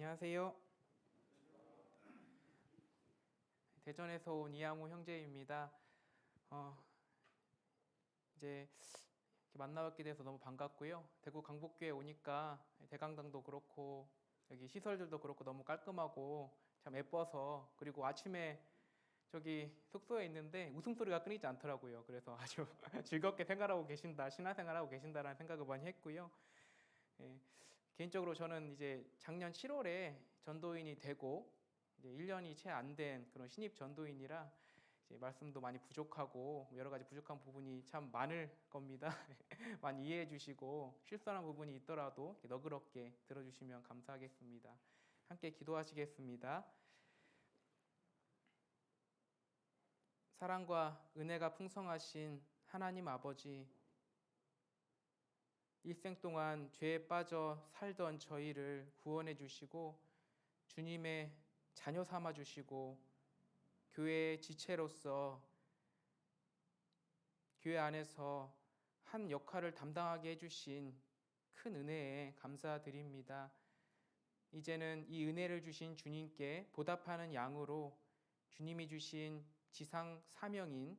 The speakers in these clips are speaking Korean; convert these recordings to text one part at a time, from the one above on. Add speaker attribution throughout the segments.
Speaker 1: 안녕하세요. 대전에서 온 이양호 형제입니다. 이제 이렇게 만나뵙게 돼서 너무 반갑고요. 대구 강북교회 오니까 대강당도 그렇고 여기 시설들도 그렇고 너무 깔끔하고 참 예뻐서, 그리고 아침에 저기 숙소에 있는데 웃음소리가 끊이지 않더라고요. 그래서 아주 즐겁게 생활하고 계신다, 신앙생활하고 계신다라는 생각을 많이 했고요. 예, 개인적으로 저는 이제 작년 7월에 전도인이 되고 이제 1년이 채 안 된 그런 신입 전도인이라 이제 말씀도 많이 부족하고 여러 가지 부족한 부분이 참 많을 겁니다. 많이 이해해 주시고 실수한 부분이 있더라도 너그럽게 들어주시면 감사하겠습니다. 함께 기도하시겠습니다. 사랑과 은혜가 풍성하신 하나님 아버지, 일생 동안 죄에 빠져 살던 저희를 구원해 주시고 주님의 자녀 삼아 주시고 교회의 지체로서 교회 안에서 한 역할을 담당하게 해주신 큰 은혜에 감사드립니다. 이제는 이 은혜를 주신 주님께 보답하는 양으로 주님이 주신 지상 사명인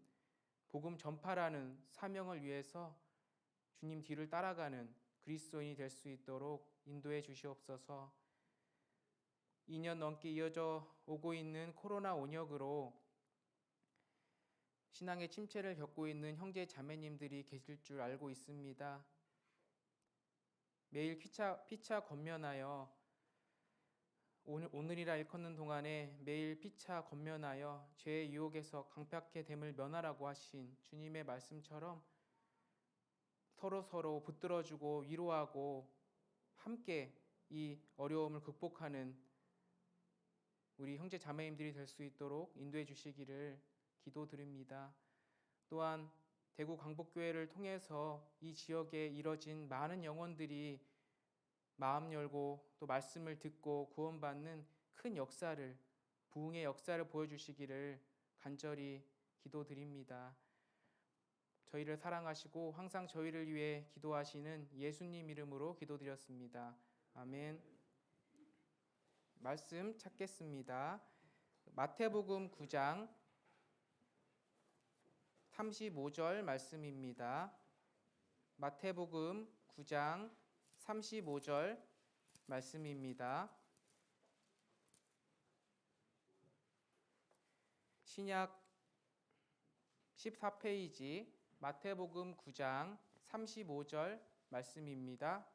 Speaker 1: 복음 전파라는 사명을 위해서 주님 뒤를 따라가는 그리스도인이 될 수 있도록 인도해 주시옵소서. 2년 넘게 이어져 오고 있는 코로나 원역으로 신앙의 침체를 겪고 있는 형제 자매님들이 계실 줄 알고 있습니다. 매일 피차 권면하여 오늘이라 일컫는 동안에 매일 피차 권면하여 죄의 유혹에서 강팍해 됨을 면하라고 하신 주님의 말씀처럼 서로 붙들어주고 위로하고 함께 이 어려움을 극복하는 우리 형제 자매님들이 될 수 있도록 인도해 주시기를 기도드립니다. 또한 대구 강북교회를 통해서 이 지역에 이뤄진 많은 영혼들이 마음 열고 또 말씀을 듣고 구원받는 큰 역사를, 부흥의 역사를 보여주시기를 간절히 기도드립니다. 저희를 사랑하시고 항상 저희를 위해 기도하시는 예수님 이름으로 기도드렸습니다. 아멘. 말씀 찾겠습니다. 마태복음 9장 35절 말씀입니다. 마태복음 9장 35절 말씀입니다. 신약 14페이지 마태복음 9장 35절 말씀입니다.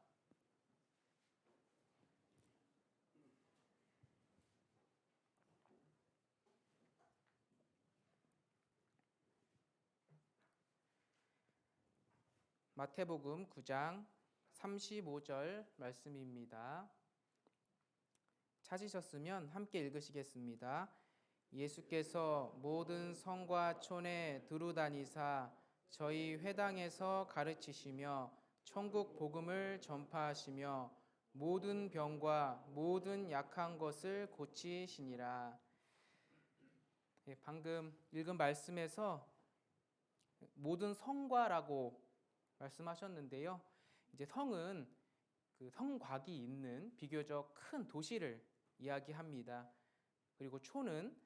Speaker 1: 마태복음 9장 35절 말씀입니다. 찾으셨으면 함께 읽으시겠습니다. 예수께서 모든 성과 촌에 두루 다니사 저희 회당에서 가르치시며 천국 복음을 전파하시며 모든 병과 모든 약한 것을 고치시니라. 방금 읽은 말씀에서 모든 성과라고 말씀하셨는데요. 이제 성은 그 성곽이 있는 비교적 큰 도시를 이야기합니다. 그리고 촌은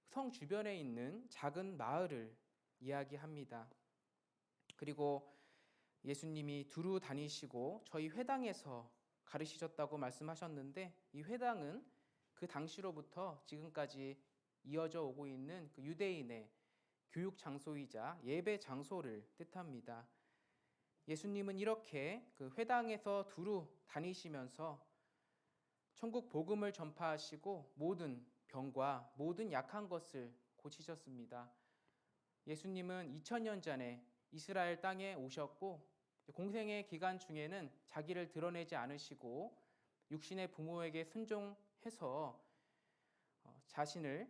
Speaker 1: 성 주변에 있는 작은 마을을 이야기합니다. 그리고 예수님이 두루 다니시고 저희 회당에서 가르치셨다고 말씀하셨는데, 이 회당은 그 당시로부터 지금까지 이어져 오고 있는 그 유대인의 교육 장소이자 예배 장소를 뜻합니다. 예수님은 이렇게 그 회당에서 두루 다니시면서 천국 복음을 전파하시고 모든 병과 모든 약한 것을 고치셨습니다. 예수님은 2000년 전에 이스라엘 땅에 오셨고 공생의 기간 중에는 자기를 드러내지 않으시고 육신의 부모에게 순종해서 자신을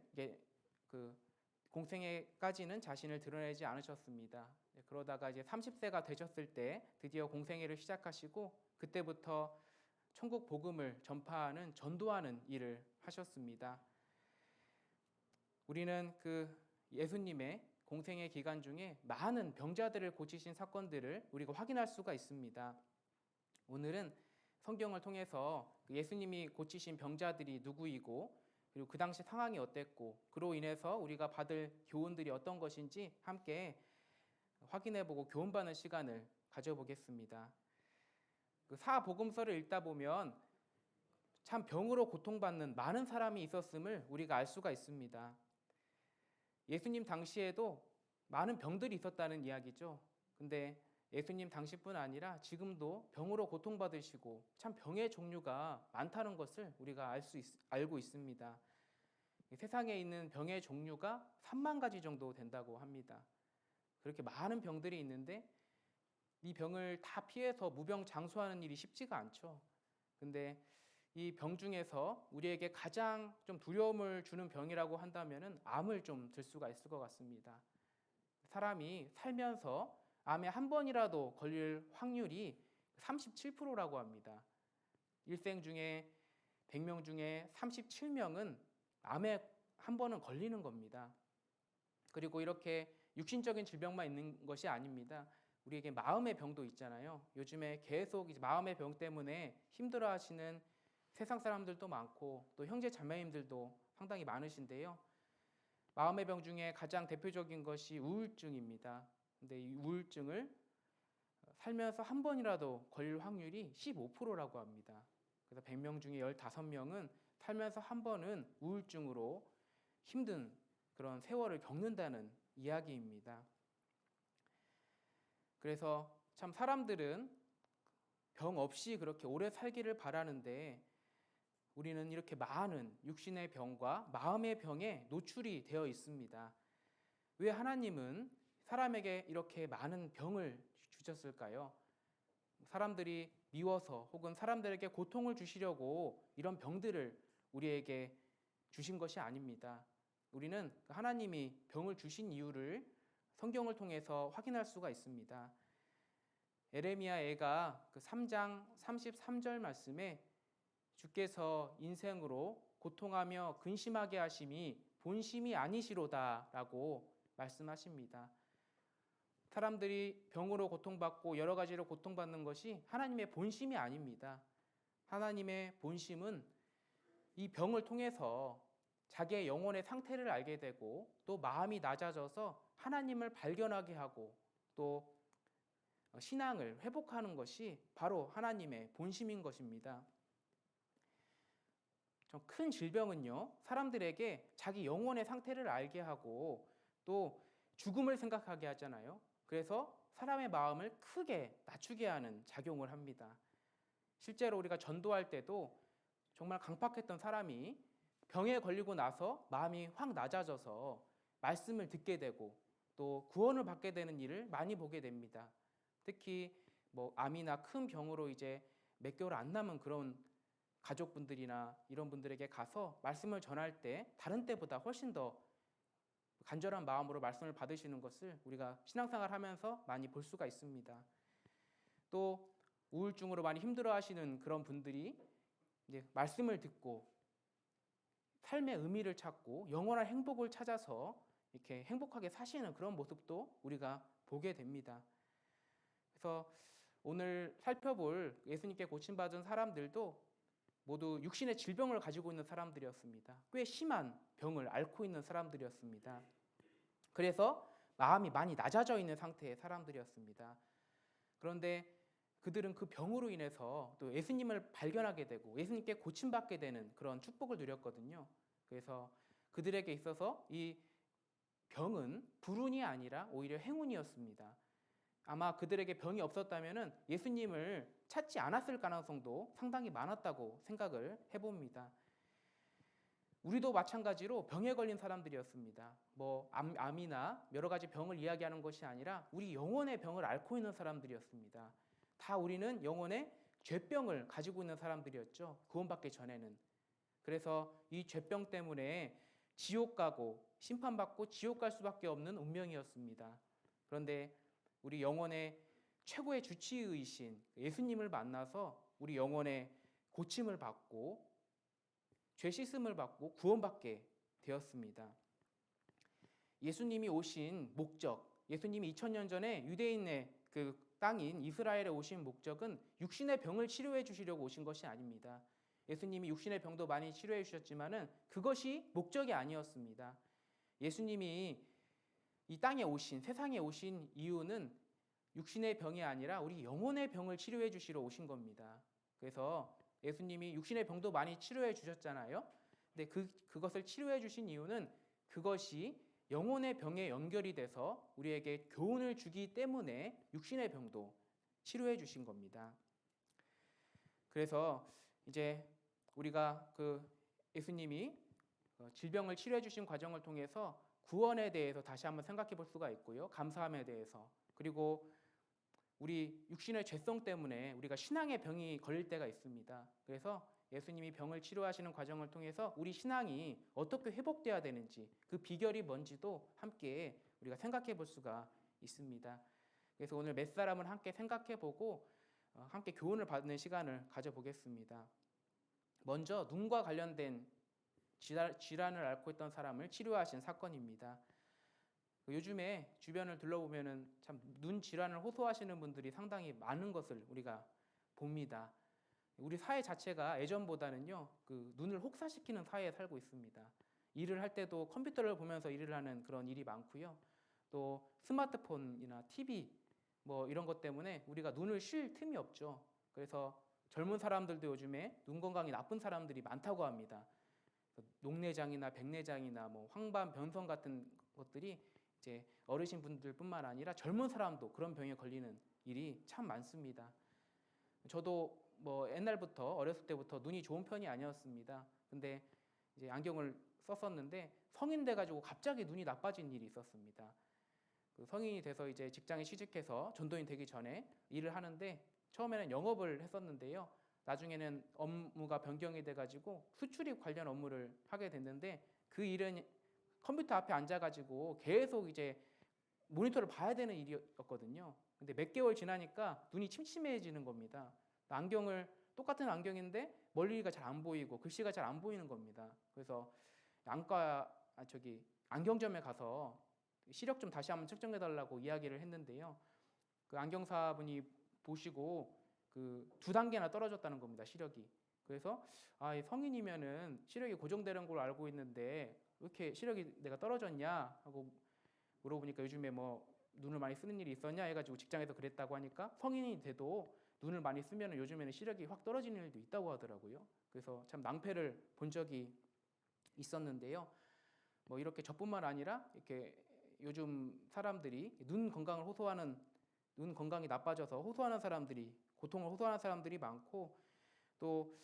Speaker 1: 공생애까지는 자신을 드러내지 않으셨습니다. 그러다가 이제 30세가 되셨을 때 드디어 공생애를 시작하시고 그때부터 천국 복음을 전파하는, 전도하는 일을 하셨습니다. 우리는 그 예수님의 공생애 기간 중에 많은 병자들을 고치신 사건들을 우리가 확인할 수가 있습니다. 오늘은 성경을 통해서 예수님이 고치신 병자들이 누구이고 그리고 그 당시 상황이 어땠고 그로 인해서 우리가 받을 교훈들이 어떤 것인지 함께 확인해보고 교훈받는 시간을 가져보겠습니다. 그 사복음서를 읽다 보면 참 병으로 고통받는 많은 사람이 있었음을 우리가 알 수가 있습니다. 예수님 당시에도 많은 병들이 있었다는 이야기죠. 근데 예수님 당시뿐 아니라 지금도 병으로 고통받으시고 참 병의 종류가 많다는 것을 우리가 알고 있습니다. 세상에 있는 병의 종류가 3만 가지 정도 된다고 합니다. 그렇게 많은 병들이 있는데 이 병을 다 피해서 무병장수하는 일이 쉽지가 않죠. 근데 이 병 중에서 우리에게 가장 좀 두려움을 주는 병이라고 한다면은 암을 좀 들 수가 있을 것 같습니다. 사람이 살면서 암에 한 번이라도 걸릴 확률이 37%라고 합니다. 일생 중에 100명 중에 37명은 암에 한 번은 걸리는 겁니다. 그리고 이렇게 육신적인 질병만 있는 것이 아닙니다. 우리에게 마음의 병도 있잖아요. 요즘에 계속 이제 마음의 병 때문에 힘들어하시는 세상 사람들도 많고 또 형제 자매님들도 상당히 많으신데요. 마음의 병 중에 가장 대표적인 것이 우울증입니다. 근데 이 우울증을 살면서 한 번이라도 걸릴 확률이 15%라고 합니다. 그래서 100명 중에 15명은 살면서 한 번은 우울증으로 힘든 그런 세월을 겪는다는 이야기입니다. 그래서 참 사람들은 병 없이 그렇게 오래 살기를 바라는데 우리는 이렇게 많은 육신의 병과 마음의 병에 노출이 되어 있습니다. 왜 하나님은 사람에게 이렇게 많은 병을 주셨을까요? 사람들이 미워서 혹은 사람들에게 고통을 주시려고 이런 병들을 우리에게 주신 것이 아닙니다. 우리는 하나님이 병을 주신 이유를 성경을 통해서 확인할 수가 있습니다. 에레미야가 그 3장 33절 말씀에 주께서 인생으로 고통하며 근심하게 하심이 본심이 아니시로다라고 말씀하십니다. 사람들이 병으로 고통받고 여러 가지로 고통받는 것이 하나님의 본심이 아닙니다. 하나님의 본심은 이 병을 통해서 자기의 영혼의 상태를 알게 되고 또 마음이 낮아져서 하나님을 발견하게 하고 또 신앙을 회복하는 것이 바로 하나님의 본심인 것입니다. 좀 큰 질병은요, 사람들에게 자기 영혼의 상태를 알게 하고 또 죽음을 생각하게 하잖아요. 그래서 사람의 마음을 크게 낮추게 하는 작용을 합니다. 실제로 우리가 전도할 때도 정말 강팍했던 사람이 병에 걸리고 나서 마음이 확 낮아져서 말씀을 듣게 되고 또 구원을 받게 되는 일을 많이 보게 됩니다. 특히 뭐 암이나 큰 병으로 이제 몇 개월 안 남은 그런 가족분들이나 이런 분들에게 가서 말씀을 전할 때 다른 때보다 훨씬 더 간절한 마음으로 말씀을 받으시는 것을 우리가 신앙생활 하면서 많이 볼 수가 있습니다. 또 우울증으로 많이 힘들어하시는 그런 분들이 이제 말씀을 듣고 삶의 의미를 찾고 영원한 행복을 찾아서 이렇게 행복하게 사시는 그런 모습도 우리가 보게 됩니다. 그래서 오늘 살펴볼 예수님께 고침받은 사람들도 모두 육신의 질병을 가지고 있는 사람들이었습니다. 꽤 심한 병을 앓고 있는 사람들이었습니다. 그래서 마음이 많이 낮아져 있는 상태의 사람들이었습니다. 그런데 그들은 그 병으로 인해서 또 예수님을 발견하게 되고 예수님께 고침받게 되는 그런 축복을 누렸거든요. 그래서 그들에게 있어서 이 병은 불운이 아니라 오히려 행운이었습니다. 아마 그들에게 병이 없었다면 예수님을 찾지 않았을 가능성도 상당히 많았다고 생각을 해봅니다. 우리도 마찬가지로 병에 걸린 사람들이었습니다. 뭐 암이나 여러 가지 병을 이야기하는 것이 아니라 우리 영혼의 병을 앓고 있는 사람들이었습니다. 다 우리는 영혼의 죄병을 가지고 있는 사람들이었죠. 구원받기 전에는. 그래서 이 죄병 때문에 지옥 가고 심판받고 지옥 갈 수밖에 없는 운명이었습니다. 그런데 우리 영혼의 최고의 주치의이신 예수님을 만나서 우리 영혼의 고침을 받고 죄 씻음을 받고 구원받게 되었습니다. 예수님이 오신 목적, 예수님이 2000년 전에 유대인의 그 땅인 이스라엘에 오신 목적은 육신의 병을 치료해 주시려고 오신 것이 아닙니다. 예수님이 육신의 병도 많이 치료해 주셨지만은 그것이 목적이 아니었습니다. 예수님이 이 땅에 오신, 세상에 오신 이유는 육신의 병이 아니라 우리 영혼의 병을 치료해 주시러 오신 겁니다. 그래서 예수님이 육신의 병도 많이 치료해 주셨잖아요. 근데 그것을 치료해 주신 이유는 그것이 영혼의 병에 연결이 돼서 우리에게 교훈을 주기 때문에 육신의 병도 치료해 주신 겁니다. 그래서 이제 우리가 예수님이 질병을 치료해 주신 과정을 통해서 구원에 대해서 다시 한번 생각해 볼 수가 있고요. 감사함에 대해서. 그리고 우리 육신의 죄성 때문에 우리가 신앙의 병이 걸릴 때가 있습니다. 그래서 예수님이 병을 치료하시는 과정을 통해서 우리 신앙이 어떻게 회복돼야 되는지 그 비결이 뭔지도 함께 우리가 생각해 볼 수가 있습니다. 그래서 오늘 몇 사람을 함께 생각해 보고 함께 교훈을 받는 시간을 가져보겠습니다. 먼저 눈과 관련된 질환을 앓고 있던 사람을 치료하신 사건입니다. 요즘에 주변을 둘러보면은 참 눈 질환을 호소하시는 분들이 상당히 많은 것을 우리가 봅니다. 우리 사회 자체가 예전보다는요, 눈을 혹사시키는 사회에 살고 있습니다. 일을 할 때도 컴퓨터를 보면서 일을 하는 그런 일이 많고요. 또 스마트폰이나 TV 뭐 이런 것 때문에 우리가 눈을 쉴 틈이 없죠. 그래서 젊은 사람들도 요즘에 눈 건강이 나쁜 사람들이 많다고 합니다. 녹내장이나 백내장이나 뭐 황반, 변성 같은 것들이 이제 어르신 분들뿐만 아니라 젊은 사람도 그런 병에 걸리는 일이 참 많습니다. 저도 뭐 옛날부터 어렸을 때부터 눈이 좋은 편이 아니었습니다. 근데 이제 안경을 썼었는데 성인 돼 가지고 갑자기 눈이 나빠진 일이 있었습니다. 성인이 돼서 이제 직장에 취직해서 전도인 되기 전에 일을 하는데 처음에는 영업을 했었는데요. 나중에는 업무가 변경이 돼 가지고 수출입 관련 업무를 하게 됐는데 그 일은 컴퓨터 앞에 앉아 가지고 계속 이제 모니터를 봐야 되는 일이었거든요. 근데 몇 개월 지나니까 눈이 침침해지는 겁니다. 똑같은 안경인데 멀리가 잘 안 보이고 글씨가 잘 안 보이는 겁니다. 그래서 안경점에 가서 시력 좀 다시 한번 측정해 달라고 이야기를 했는데요. 그 안경사분이 보시고 2단계나 떨어졌다는 겁니다. 시력이. 그래서 성인이면은 시력이 고정되는 걸 알고 있는데 왜 이렇게 시력이 내가 떨어졌냐 하고 물어보니까 요즘에 뭐 눈을 많이 쓰는 일이 있었냐 해가지고 직장에서 그랬다고 하니까 성인이 돼도 눈을 많이 쓰면 요즘에는 시력이 확 떨어지는 일도 있다고 하더라고요. 그래서 참 낭패를 본 적이 있었는데요. 뭐 이렇게 저뿐만 아니라 이렇게 요즘 사람들이 눈 건강이 나빠져서 호소하는 사람들이, 고통을 호소하는 사람들이 많고, 또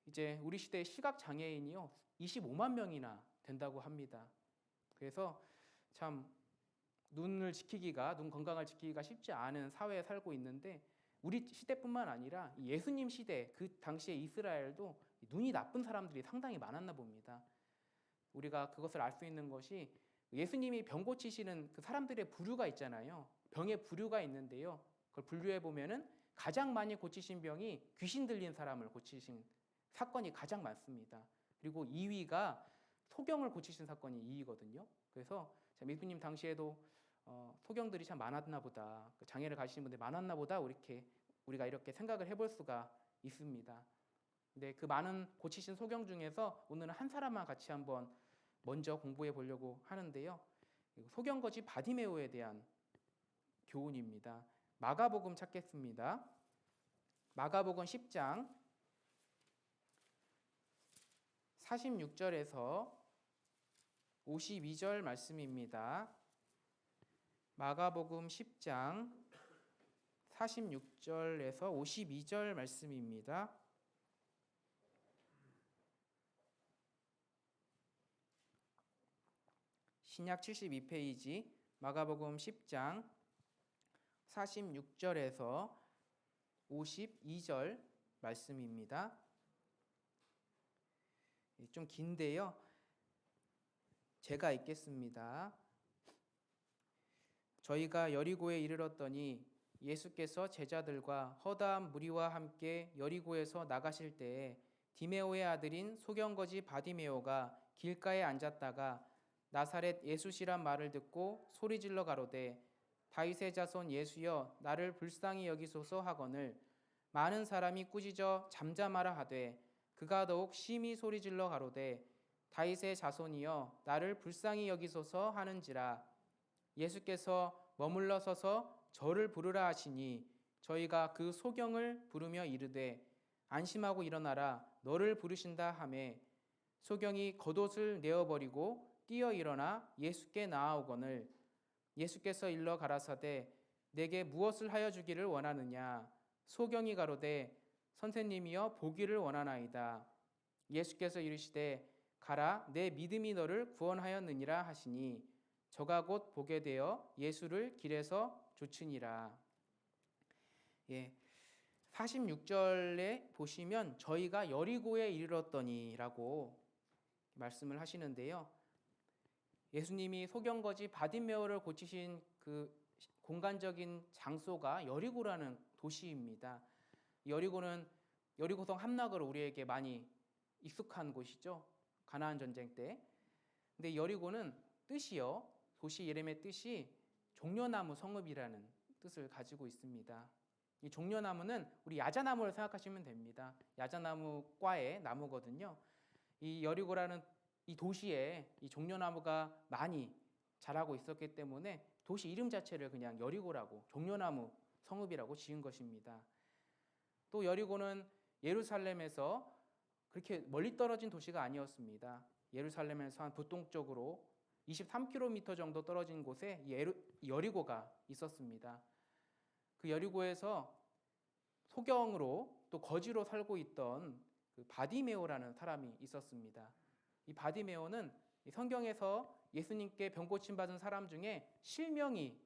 Speaker 1: 이제 우리 시대의 시각 장애인이요 25만 명이나 된다고 합니다. 그래서 참 눈 건강을 지키기가 쉽지 않은 사회에 살고 있는데, 우리 시대뿐만 아니라 예수님 시대 그 당시에 이스라엘도 눈이 나쁜 사람들이 상당히 많았나 봅니다. 우리가 그것을 알 수 있는 것이 예수님이 병 고치시는 그 사람들의 부류가 있잖아요. 병의 부류가 있는데요. 그걸 분류해 보면은 가장 많이 고치신 병이 귀신 들린 사람을 고치신 사건이 가장 많습니다. 그리고 2위가 소경을 고치신 사건이 2위거든요. 그래서 예수님 당시에도 소경들이 참 많았나 보다, 장애를 가지신 분들이 많았나 보다 우리가 이렇게 생각을 해볼 수가 있습니다. 근데 그 많은 고치신 소경 중에서 오늘은 한 사람만 같이 한번 먼저 공부해 보려고 하는데요. 소경거지 바디메오에 대한 교훈입니다. 마가복음 찾겠습니다. 마가복음 10장 46절에서 52절 말씀입니다. 마가복음 10장 46절에서 52절 말씀입니다. 신약 72페이지 마가복음 10장 46절에서 52절 말씀입니다. 좀 긴데요. 제가 읽겠습니다. 저희가 여리고에 이르렀더니 예수께서 제자들과 허다한 무리와 함께 여리고에서 나가실 때에 디메오의 아들인 소경거지 바디메오가 길가에 앉았다가 나사렛 예수시란 말을 듣고 소리질러 가로되 다윗의 자손 예수여 나를 불쌍히 여기소서 하거늘 많은 사람이 꾸짖어 잠잠하라 하되 그가 더욱 심히 소리질러 가로되 다윗의 자손이여 나를 불쌍히 여기소서 하는지라. 예수께서 머물러 서서 저를 부르라 하시니 저희가 그 소경을 부르며 이르되 안심하고 일어나라 너를 부르신다 하매 소경이 겉옷을 내어버리고 뛰어 일어나 예수께 나아오거늘 예수께서 일러 가라사대 내게 무엇을 하여 주기를 원하느냐. 소경이 가로되 선생님이여 보기를 원하나이다. 예수께서 이르시되 가라 내 믿음이 너를 구원하였느니라 하시니 저가 곧 보게 되어 예수를 길에서 쫓으니라. 46절에 보시면 저희가 여리고에 이르렀더니라고 말씀을 하시는데요. 예수님이 소경거지 바디메오를 고치신 그 공간적인 장소가 여리고라는 도시입니다. 여리고는 여리고성 함락으로 우리에게 많이 익숙한 곳이죠. 가나안 전쟁 때. 근데 여리고는 뜻이요. 도시 이름의 뜻이 종려나무 성읍이라는 뜻을 가지고 있습니다. 이 종려나무는 우리 야자나무를 생각하시면 됩니다. 야자나무과의 나무거든요. 이 여리고라는 이 도시에 이 종려나무가 많이 자라고 있었기 때문에 도시 이름 자체를 그냥 여리고라고 종려나무 성읍이라고 지은 것입니다. 또 여리고는 예루살렘에서 그렇게 멀리 떨어진 도시가 아니었습니다. 예루살렘에서 한 북동쪽으로 23km 정도 떨어진 곳에 여리고가 있었습니다. 그 여리고에서 소경으로 또 거지로 살고 있던 그 바디메오라는 사람이 있었습니다. 이 바디메오는 성경에서 예수님께 병 고침 받은 사람 중에 실명이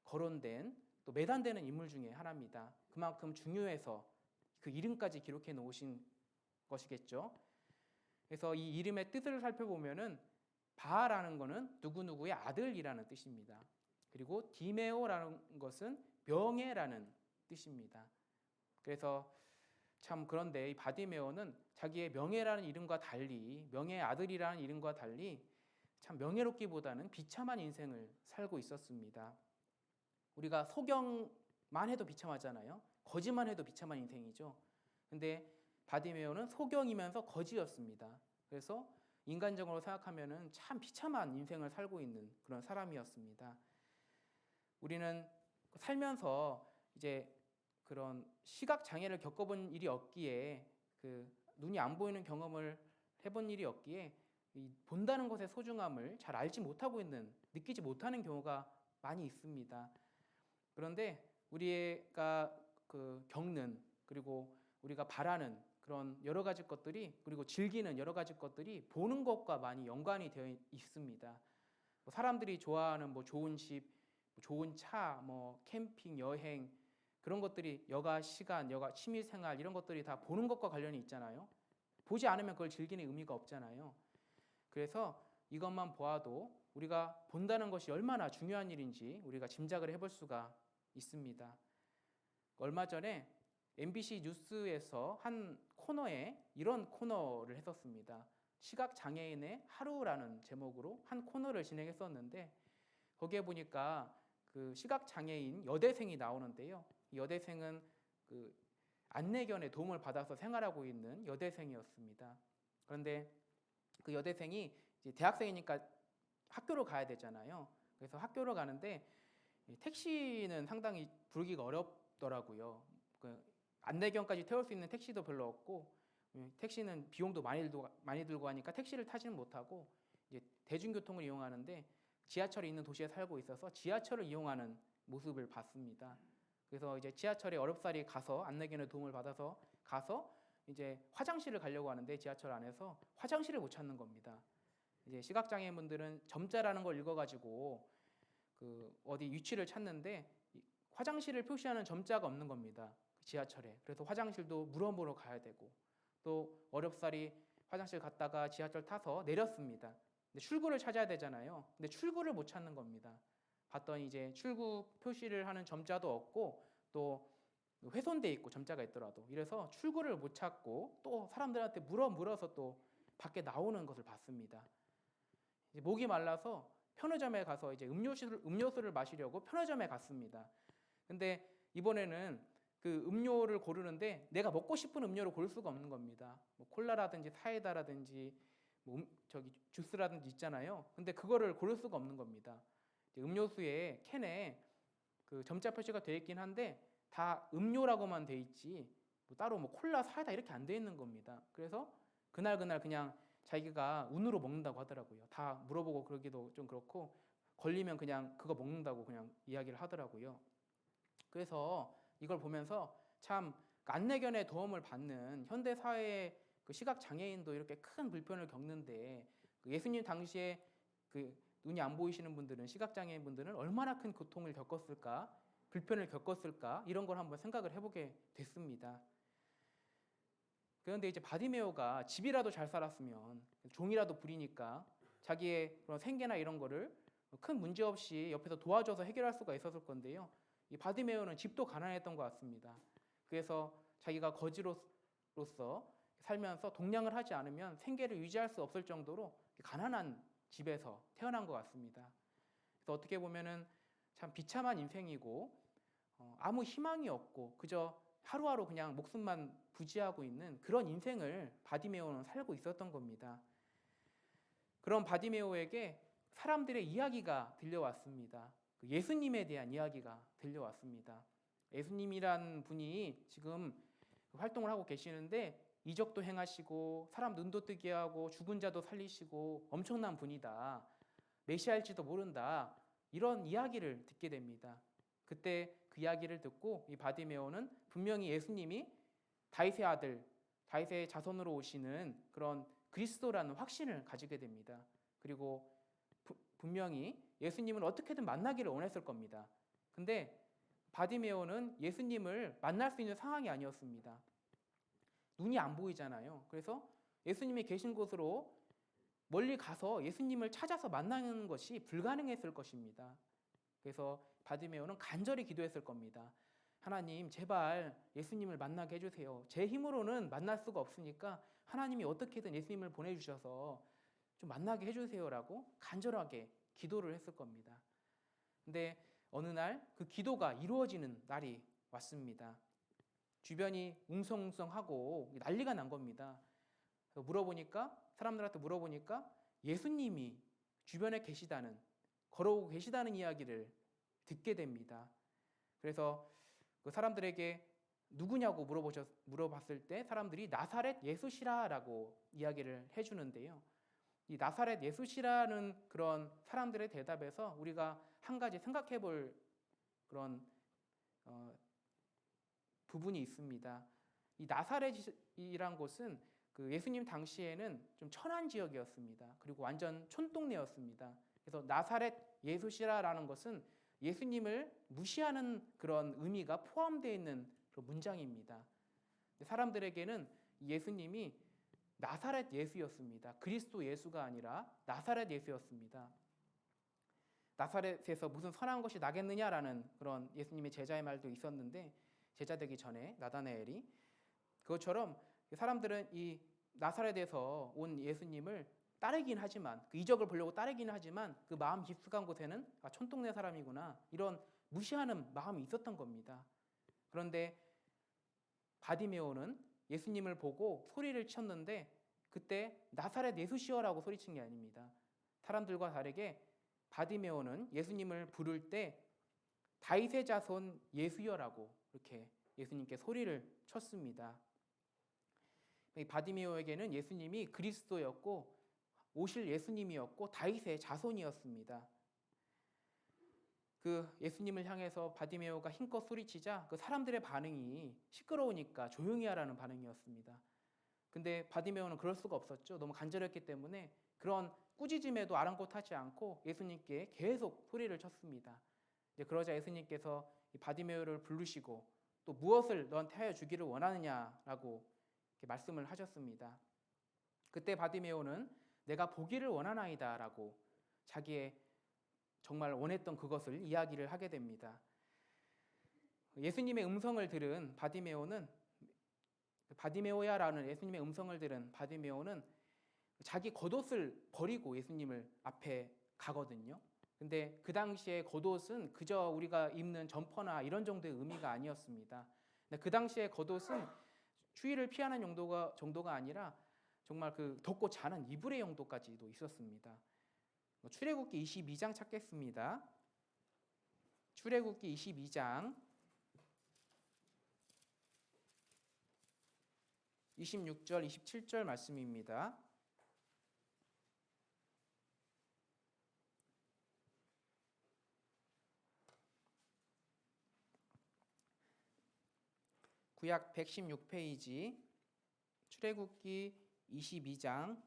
Speaker 1: 거론된 또 매단되는 인물 중에 하나입니다. 그만큼 중요해서 그 이름까지 기록해 놓으신 것이겠죠. 그래서 이 이름의 뜻을 살펴보면은 바라는 것은 누구누구의 아들이라는 뜻입니다. 그리고 디메오라는 것은 명예라는 뜻입니다. 그래서 참 그런데 이 바디메오는 자기의 명예라는 이름과 달리 명예의 아들이라는 이름과 달리 참 명예롭기보다는 비참한 인생을 살고 있었습니다. 우리가 소경만 해도 비참하잖아요. 거지만 해도 비참한 인생이죠. 근데 바디메오는 소경이면서 거지였습니다. 그래서 인간적으로 생각하면은 참 비참한 인생을 살고 있는 그런 사람이었습니다. 우리는 살면서 이제 그런 시각 장애를 겪어본 일이 없기에 그 눈이 안 보이는 경험을 해본 일이 없기에 이 본다는 것의 소중함을 잘 알지 못하고 있는, 느끼지 못하는 경우가 많이 있습니다. 그런데 우리가 그 겪는 그리고 우리가 바라는 그런 여러 가지 것들이 그리고 즐기는 여러 가지 것들이 보는 것과 많이 연관이 되어 있습니다. 사람들이 좋아하는 좋은 집, 좋은 차, 캠핑, 여행 그런 것들이 여가 시간, 여가 취미 생활 이런 것들이 다 보는 것과 관련이 있잖아요. 보지 않으면 그걸 즐기는 의미가 없잖아요. 그래서 이것만 보아도 우리가 본다는 것이 얼마나 중요한 일인지 우리가 짐작을 해볼 수가 있습니다. 얼마 전에 MBC 뉴스에서 한 코너에 이런 코너를 했었습니다. 시각장애인의 하루라는 제목으로 한 코너를 진행했었는데 거기에 보니까 그 시각장애인 여대생이 나오는데요. 이 여대생은 그 안내견의 도움을 받아서 생활하고 있는 여대생이었습니다. 그런데 그 여대생이 이제 대학생이니까 학교로 가야 되잖아요. 그래서 학교로 가는데 택시는 상당히 부르기가 어렵더라고요. 그 안내견까지 태울 수 있는 택시도 별로 없고 택시는 비용도 많이 들고 하니까 택시를 타지는 못하고 이제 대중교통을 이용하는데 지하철이 있는 도시에 살고 있어서 지하철을 이용하는 모습을 봤습니다. 그래서 이제 지하철에 어렵사리 가서 안내견의 도움을 받아서 가서 이제 화장실을 가려고 하는데 지하철 안에서 화장실을 못 찾는 겁니다. 이제 시각장애인분들은 점자라는 걸 읽어가지고 그 어디 위치를 찾는데 화장실을 표시하는 점자가 없는 겁니다. 지하철에. 그래서 화장실도 물어보러 가야 되고 또 어렵사리 화장실 갔다가 지하철 타서 내렸습니다. 근데 출구를 찾아야 되잖아요. 근데 출구를 못 찾는 겁니다. 봤더니 이제 출구 표시를 하는 점자도 없고 또 훼손돼 있고 점자가 있더라도 이래서 출구를 못 찾고 또 사람들한테 물어서 또 밖에 나오는 것을 봤습니다. 이제 목이 말라서 편의점에 가서 이제 음료수를 마시려고 편의점에 갔습니다. 근데 이번에는 그 음료를 고르는데 내가 먹고 싶은 음료를 고를 수가 없는 겁니다. 뭐 콜라라든지 사이다라든지 뭐 저기 주스라든지 있잖아요. 근데 그거를 고를 수가 없는 겁니다. 음료수에 캔에 그 점자 표시가 되어 있긴 한데 다 음료라고만 돼 있지 뭐 따로 뭐 콜라, 사이다 이렇게 안 돼 있는 겁니다. 그래서 그날 그냥 자기가 운으로 먹는다고 하더라고요. 다 물어보고 그러기도 좀 그렇고 걸리면 그냥 그거 먹는다고 그냥 이야기를 하더라고요. 그래서 이걸 보면서 참 안내견의 도움을 받는 현대 사회의 그 시각 장애인도 이렇게 큰 불편을 겪는데 그 예수님 당시에 그 눈이 안 보이시는 분들은 시각 장애인 분들은 얼마나 큰 고통을 겪었을까, 불편을 겪었을까 이런 걸 한번 생각을 해보게 됐습니다. 그런데 이제 바디메오가 집이라도 잘 살았으면 종이라도 부리니까 자기의 그런 생계나 이런 거를 큰 문제 없이 옆에서 도와줘서 해결할 수가 있었을 건데요. 이 바디메오는 집도 가난했던 것 같습니다. 그래서 자기가 거지로서 살면서 동냥을 하지 않으면 생계를 유지할 수 없을 정도로 가난한 집에서 태어난 것 같습니다. 그래서 어떻게 보면은 참 비참한 인생이고 아무 희망이 없고 그저 하루하루 그냥 목숨만 부지하고 있는 그런 인생을 바디메오는 살고 있었던 겁니다. 그런 바디메오에게 사람들의 이야기가 들려왔습니다. 예수님에 대한 이야기가 들려왔습니다. 예수님이란 분이 지금 활동을 하고 계시는데 이적도 행하시고 사람 눈도 뜨게 하고 죽은 자도 살리시고 엄청난 분이다. 메시아일지도 모른다. 이런 이야기를 듣게 됩니다. 그때 그 이야기를 듣고 이 바디메오는 분명히 예수님이 다윗의 아들, 다윗의 자손으로 오시는 그런 그리스도라는 확신을 가지게 됩니다. 그리고 분명히 예수님을 어떻게든 만나기를 원했을 겁니다. 근데 바디메오는 예수님을 만날 수 있는 상황이 아니었습니다. 눈이 안 보이잖아요. 그래서 예수님이 계신 곳으로 멀리 가서 예수님을 찾아서 만나는 것이 불가능했을 것입니다. 그래서 바디메오는 간절히 기도했을 겁니다. 하나님, 제발 예수님을 만나게 해주세요. 제 힘으로는 만날 수가 없으니까 하나님이 어떻게든 예수님을 보내주셔서 좀 만나게 해주세요라고 간절하게 기도를 했을 겁니다. 근데 어느 날 그 기도가 이루어지는 날이 왔습니다. 주변이 웅성웅성하고 난리가 난 겁니다. 물어보니까 사람들한테 물어보니까 예수님이 주변에 계시다는 걸어오고 계시다는 이야기를 듣게 됩니다. 그래서 그 사람들에게 누구냐고 물어봤을 때 사람들이 나사렛 예수시라라고 이야기를 해주는데요. 이 나사렛 예수시라는 그런 사람들의 대답에서 우리가 한 가지 생각해 볼 그런 부분이 있습니다. 이 나사렛이란 곳은 그 예수님 당시에는 좀 천한 지역이었습니다. 그리고 완전 촌동네였습니다. 그래서 나사렛 예수시라라는 것은 예수님을 무시하는 그런 의미가 포함되어 있는 그런 문장입니다. 사람들에게는 예수님이 나사렛 예수였습니다. 그리스도 예수가 아니라 나사렛 예수였습니다. 나사렛에서 무슨 선한 것이 나겠느냐라는 그런 예수님의 제자의 말도 있었는데 제자 되기 전에 나다나엘이 그것처럼 사람들은 이 나사렛에서 온 예수님을 따르긴 하지만 그 이적을 보려고 따르긴 하지만 그 마음 깊숙한 곳에는 촌동네 사람이구나 이런 무시하는 마음이 있었던 겁니다. 그런데 바디메오는 예수님을 보고 소리를 쳤는데 그때 나사렛 예수시여라고 소리친 게 아닙니다. 사람들과 다르게 바디메오는 예수님을 부를 때 다윗의 자손 예수여라고 이렇게 예수님께 소리를 쳤습니다. 바디메오에게는 예수님이 그리스도였고 오실 예수님이었고 다윗의 자손이었습니다. 그 예수님을 향해서 바디메오가 힘껏 소리치자 그 사람들의 반응이 시끄러우니까 조용히 하라는 반응이었습니다. 근데 바디메오는 그럴 수가 없었죠. 너무 간절했기 때문에 그런 꾸짖음에도 아랑곳하지 않고 예수님께 계속 소리를 쳤습니다. 이제 그러자 예수님께서 이 바디메오를 부르시고 또 무엇을 너한테 하여 주기를 원하느냐라고 이렇게 말씀을 하셨습니다. 그때 바디메오는 내가 보기를 원하나이다라고 자기의 정말 원했던 그것을 이야기를 하게 됩니다. 예수님의 음성을 들은 바디메오야라는 예수님의 음성을 들은 바디메오는 자기 겉옷을 버리고 예수님을 앞에 가거든요. 근데 그 당시에 겉옷은 그저 우리가 입는 점퍼나 이런 정도의 의미가 아니었습니다. 근데 그 당시에 겉옷은 추위를 피하는 정도가 아니라 정말 그 덥고 자는 이불의 용도까지도 있었습니다. 출애굽기 22장 찾겠습니다. 출애굽기 22장 26절, 27절 말씀입니다. 구약 116페이지 출애굽기 22장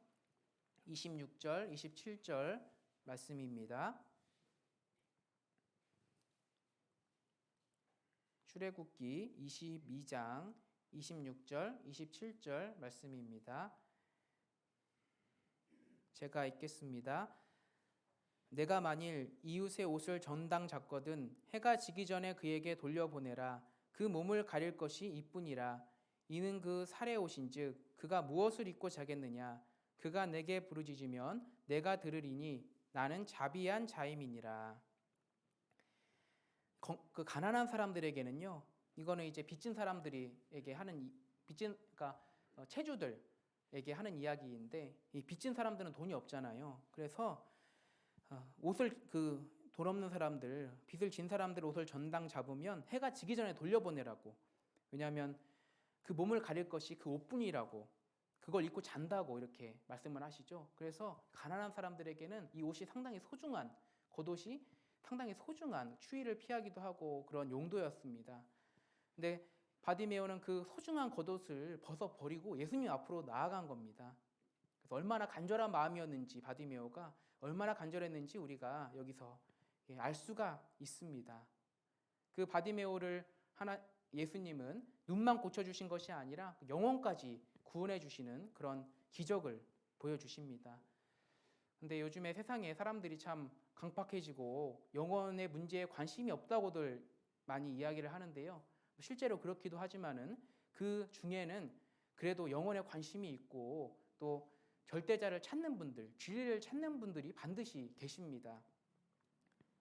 Speaker 1: 26절, 27절 말씀입니다. 출애굽기 22장 26절, 27절 말씀입니다. 제가 읽겠습니다. 내가 만일 이웃의 옷을 전당 잡거든 해가 지기 전에 그에게 돌려보내라. 그 몸을 가릴 것이 이뿐이라. 이는 그 살의 옷인즉 그가 무엇을 입고 자겠느냐. 그가 내게 부르짖으면 내가 들으리니 나는 자비한 자임이니라. 그 가난한 사람들에게는요, 이거는 이제 빚진 사람들에게 하는 그러니까 체주들에게 하는 이야기인데, 이 빚진 사람들은 돈이 없잖아요. 그래서 옷을 돈 없는 사람들, 빚을 진 사람들 옷을 전당 잡으면 해가 지기 전에 돌려보내라고. 왜냐하면 그 몸을 가릴 것이 그 옷뿐이라고, 그걸 입고 잔다고 이렇게 말씀을 하시죠. 그래서 가난한 사람들에게는 이 옷이 상당히 소중한, 겉옷이 상당히 소중한, 추위를 피하기도 하고 그런 용도였습니다. 근데 바디메오는 그 소중한 겉옷을 벗어버리고 예수님 앞으로 나아간 겁니다. 그래서 얼마나 간절한 마음이었는지, 바디메오가 얼마나 간절했는지 우리가 여기서 알 수가 있습니다. 그 바디메오를 예수님은 눈만 고쳐주신 것이 아니라 영혼까지 구원해 주시는 그런 기적을 보여주십니다. 근데 요즘에 세상에 사람들이 참 강팍해지고 영혼의 문제에 관심이 없다고들 많이 이야기를 하는데요. 실제로 그렇기도 하지만은 그 중에는 그래도 영혼에 관심이 있고 또 절대자를 찾는 분들, 진리를 찾는 분들이 반드시 계십니다.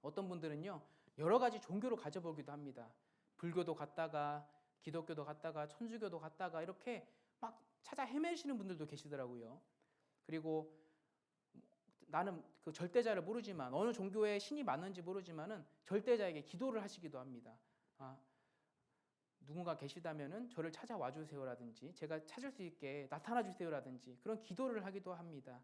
Speaker 1: 어떤 분들은요, 여러 가지 종교를 가져보기도 합니다. 불교도 갔다가 기독교도 갔다가 천주교도 갔다가 이렇게 막 찾아 헤매시는 분들도 계시더라고요. 그리고 나는 그 절대자를 모르지만, 어느 종교에 신이 맞는지 모르지만은 절대자에게 기도를 하시기도 합니다. 누군가 계시다면은 저를 찾아와 주세요라든지, 제가 찾을 수 있게 나타나 주세요라든지 그런 기도를 하기도 합니다.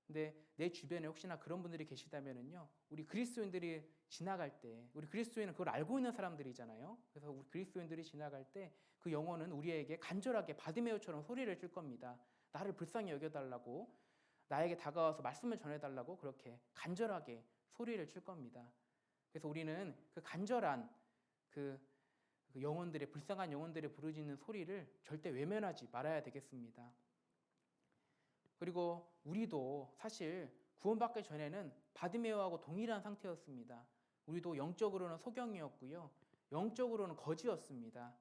Speaker 1: 근데 내 주변에 혹시나 그런 분들이 계시다면은요, 우리 그리스도인들이 지나갈 때, 우리 그리스도인은 그걸 알고 있는 사람들이잖아요. 그래서 우리 그리스도인들이 지나갈 때 그 영혼은 우리에게 간절하게 바디메오처럼 소리를 칠 겁니다. 나를 불쌍히 여겨달라고, 나에게 다가와서 말씀을 전해달라고 그렇게 간절하게 소리를 칠 겁니다. 그래서 우리는 그 간절한 그 영혼들의, 불쌍한 영혼들의 부르짖는 소리를 절대 외면하지 말아야 되겠습니다. 그리고 우리도 사실 구원받기 전에는 바디메오하고 동일한 상태였습니다. 우리도 영적으로는 소경이었고요, 영적으로는 거지였습니다.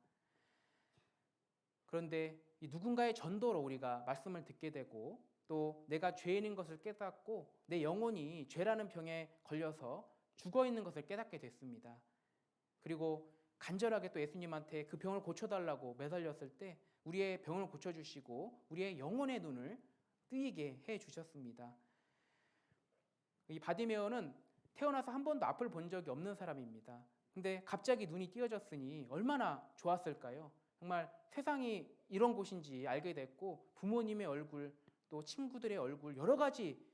Speaker 1: 그런데 이 누군가의 전도로 우리가 말씀을 듣게 되고, 또 내가 죄인인 것을 깨닫고 내 영혼이 죄라는 병에 걸려서 죽어 있는 것을 깨닫게 됐습니다. 그리고 간절하게 또 예수님한테 그 병을 고쳐달라고 매달렸을 때 우리의 병을 고쳐주시고 우리의 영혼의 눈을 뜨이게 해주셨습니다. 이 바디메오는 태어나서 한 번도 앞을 본 적이 없는 사람입니다. 근데 갑자기 눈이 띄어졌으니 얼마나 좋았을까요? 정말 세상이 이런 곳인지 알게 됐고, 부모님의 얼굴, 또 친구들의 얼굴, 여러 가지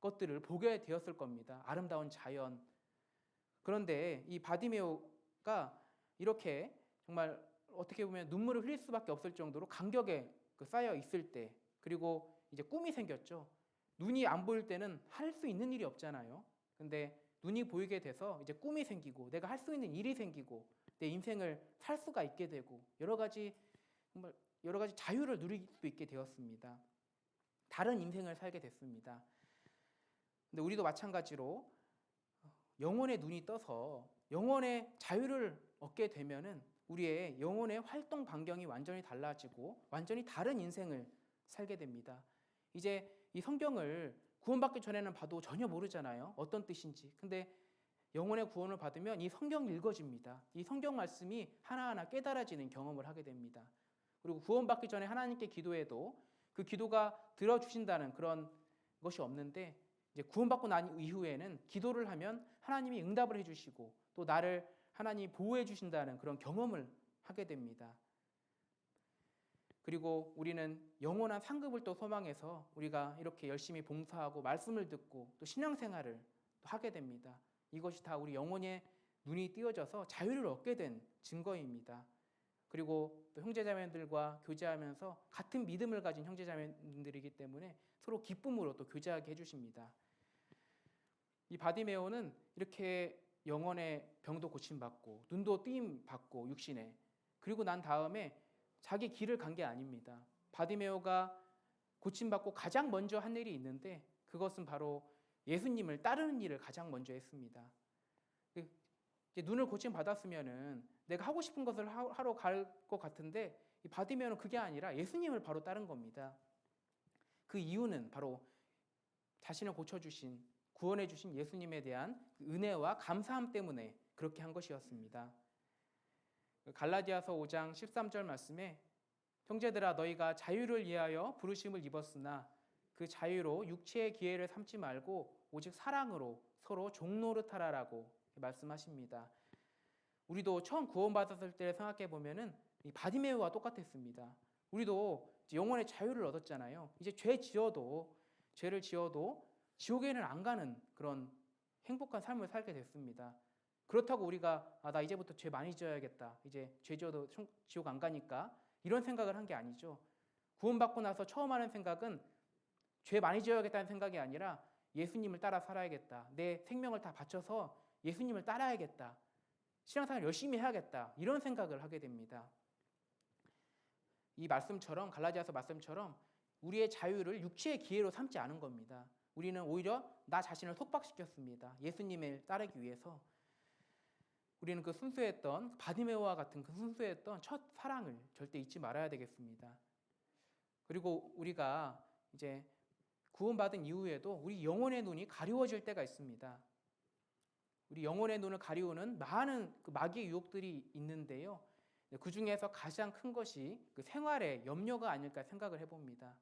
Speaker 1: 것들을 보게 되었을 겁니다. 아름다운 자연. 그런데 이 바디메오가 이렇게 정말 어떻게 보면 눈물을 흘릴 수밖에 없을 정도로 간격에 쌓여 있을 때, 그리고 이제 꿈이 생겼죠. 눈이 안 보일 때는 할 수 있는 일이 없잖아요. 근데 눈이 보이게 돼서 이제 꿈이 생기고 내가 할 수 있는 일이 생기고 내 인생을 살 수가 있게 되고 여러 가지 자유를 누릴 수 있게 되었습니다. 다른 인생을 살게 됐습니다. 근데 우리도 마찬가지로 영혼의 눈이 떠서 영혼의 자유를 얻게 되면은 우리의 영혼의 활동 반경이 완전히 달라지고 완전히 다른 인생을 살게 됩니다. 이제 이 성경을 구원받기 전에는 봐도 전혀 모르잖아요. 어떤 뜻인지. 근데 영혼의 구원을 받으면 이 성경이 읽어집니다. 이 성경 말씀이 하나하나 깨달아지는 경험을 하게 됩니다. 그리고 구원받기 전에 하나님께 기도해도 그 기도가 들어주신다는 그런 것이 없는데, 이제 구원받고 난 이후에는 기도를 하면 하나님이 응답을 해주시고 또 나를 하나님이 보호해 주신다는 그런 경험을 하게 됩니다. 그리고 우리는 영원한 상급을 또 소망해서 우리가 이렇게 열심히 봉사하고 말씀을 듣고 또 신앙생활을 또 하게 됩니다. 이것이 다 우리 영혼의 눈이 띄어져서 자유를 얻게 된 증거입니다. 그리고 또 형제자매들과 교제하면서 같은 믿음을 가진 형제자매들이기 때문에 서로 기쁨으로 또 교제하게 해주십니다. 이 바디메오는 이렇게 영혼의 병도 고침받고 눈도 뜨임받고 육신에, 그리고 난 다음에 자기 길을 간 게 아닙니다. 바디메오가 고침받고 가장 먼저 한 일이 있는데 그것은 바로 예수님을 따르는 일을 가장 먼저 했습니다. 이제 눈을 고침받았으면은 내가 하고 싶은 것을 하러 갈 것 같은데 이 바디메오는 그게 아니라 예수님을 바로 따른 겁니다. 그 이유는 바로 자신을 고쳐주신, 구원해주신 예수님에 대한 은혜와 감사함 때문에 그렇게 한 것이었습니다. 갈라디아서 5장 13절 말씀에 형제들아 너희가 자유를 위하여 부르심을 입었으나 그 자유로 육체의 기회를 삼지 말고 오직 사랑으로 서로 종노릇하라라고 말씀하십니다. 우리도 처음 구원받았을 때 생각해 보면은 이 바디메오와 똑같았습니다. 우리도 영혼의 자유를 얻었잖아요. 이제 죄를 지어도 지옥에는 안 가는 그런 행복한 삶을 살게 됐습니다. 그렇다고 우리가 나 이제부터 죄 많이 지어야겠다, 이제 죄 지어도 지옥 안 가니까, 이런 생각을 한 게 아니죠. 구원받고 나서 처음 하는 생각은 죄 많이 지어야겠다는 생각이 아니라 예수님을 따라 살아야겠다, 내 생명을 다 바쳐서 예수님을 따라야겠다, 신앙생활 열심히 해야겠다, 이런 생각을 하게 됩니다. 이 말씀처럼, 갈라디아서 말씀처럼 우리의 자유를 육체의 기회로 삼지 않은 겁니다. 우리는 오히려 나 자신을 속박시켰습니다. 예수님을 따르기 위해서. 우리는 그 순수했던 바디메오와 같은 그 순수했던 첫 사랑을 절대 잊지 말아야 되겠습니다. 그리고 우리가 이제 구원받은 이후에도 우리 영혼의 눈이 가리워질 때가 있습니다. 우리 영혼의 눈을 가리우는 많은 그 마귀의 유혹들이 있는데요. 그 중에서 가장 큰 것이 그 생활의 염려가 아닐까 생각을 해봅니다.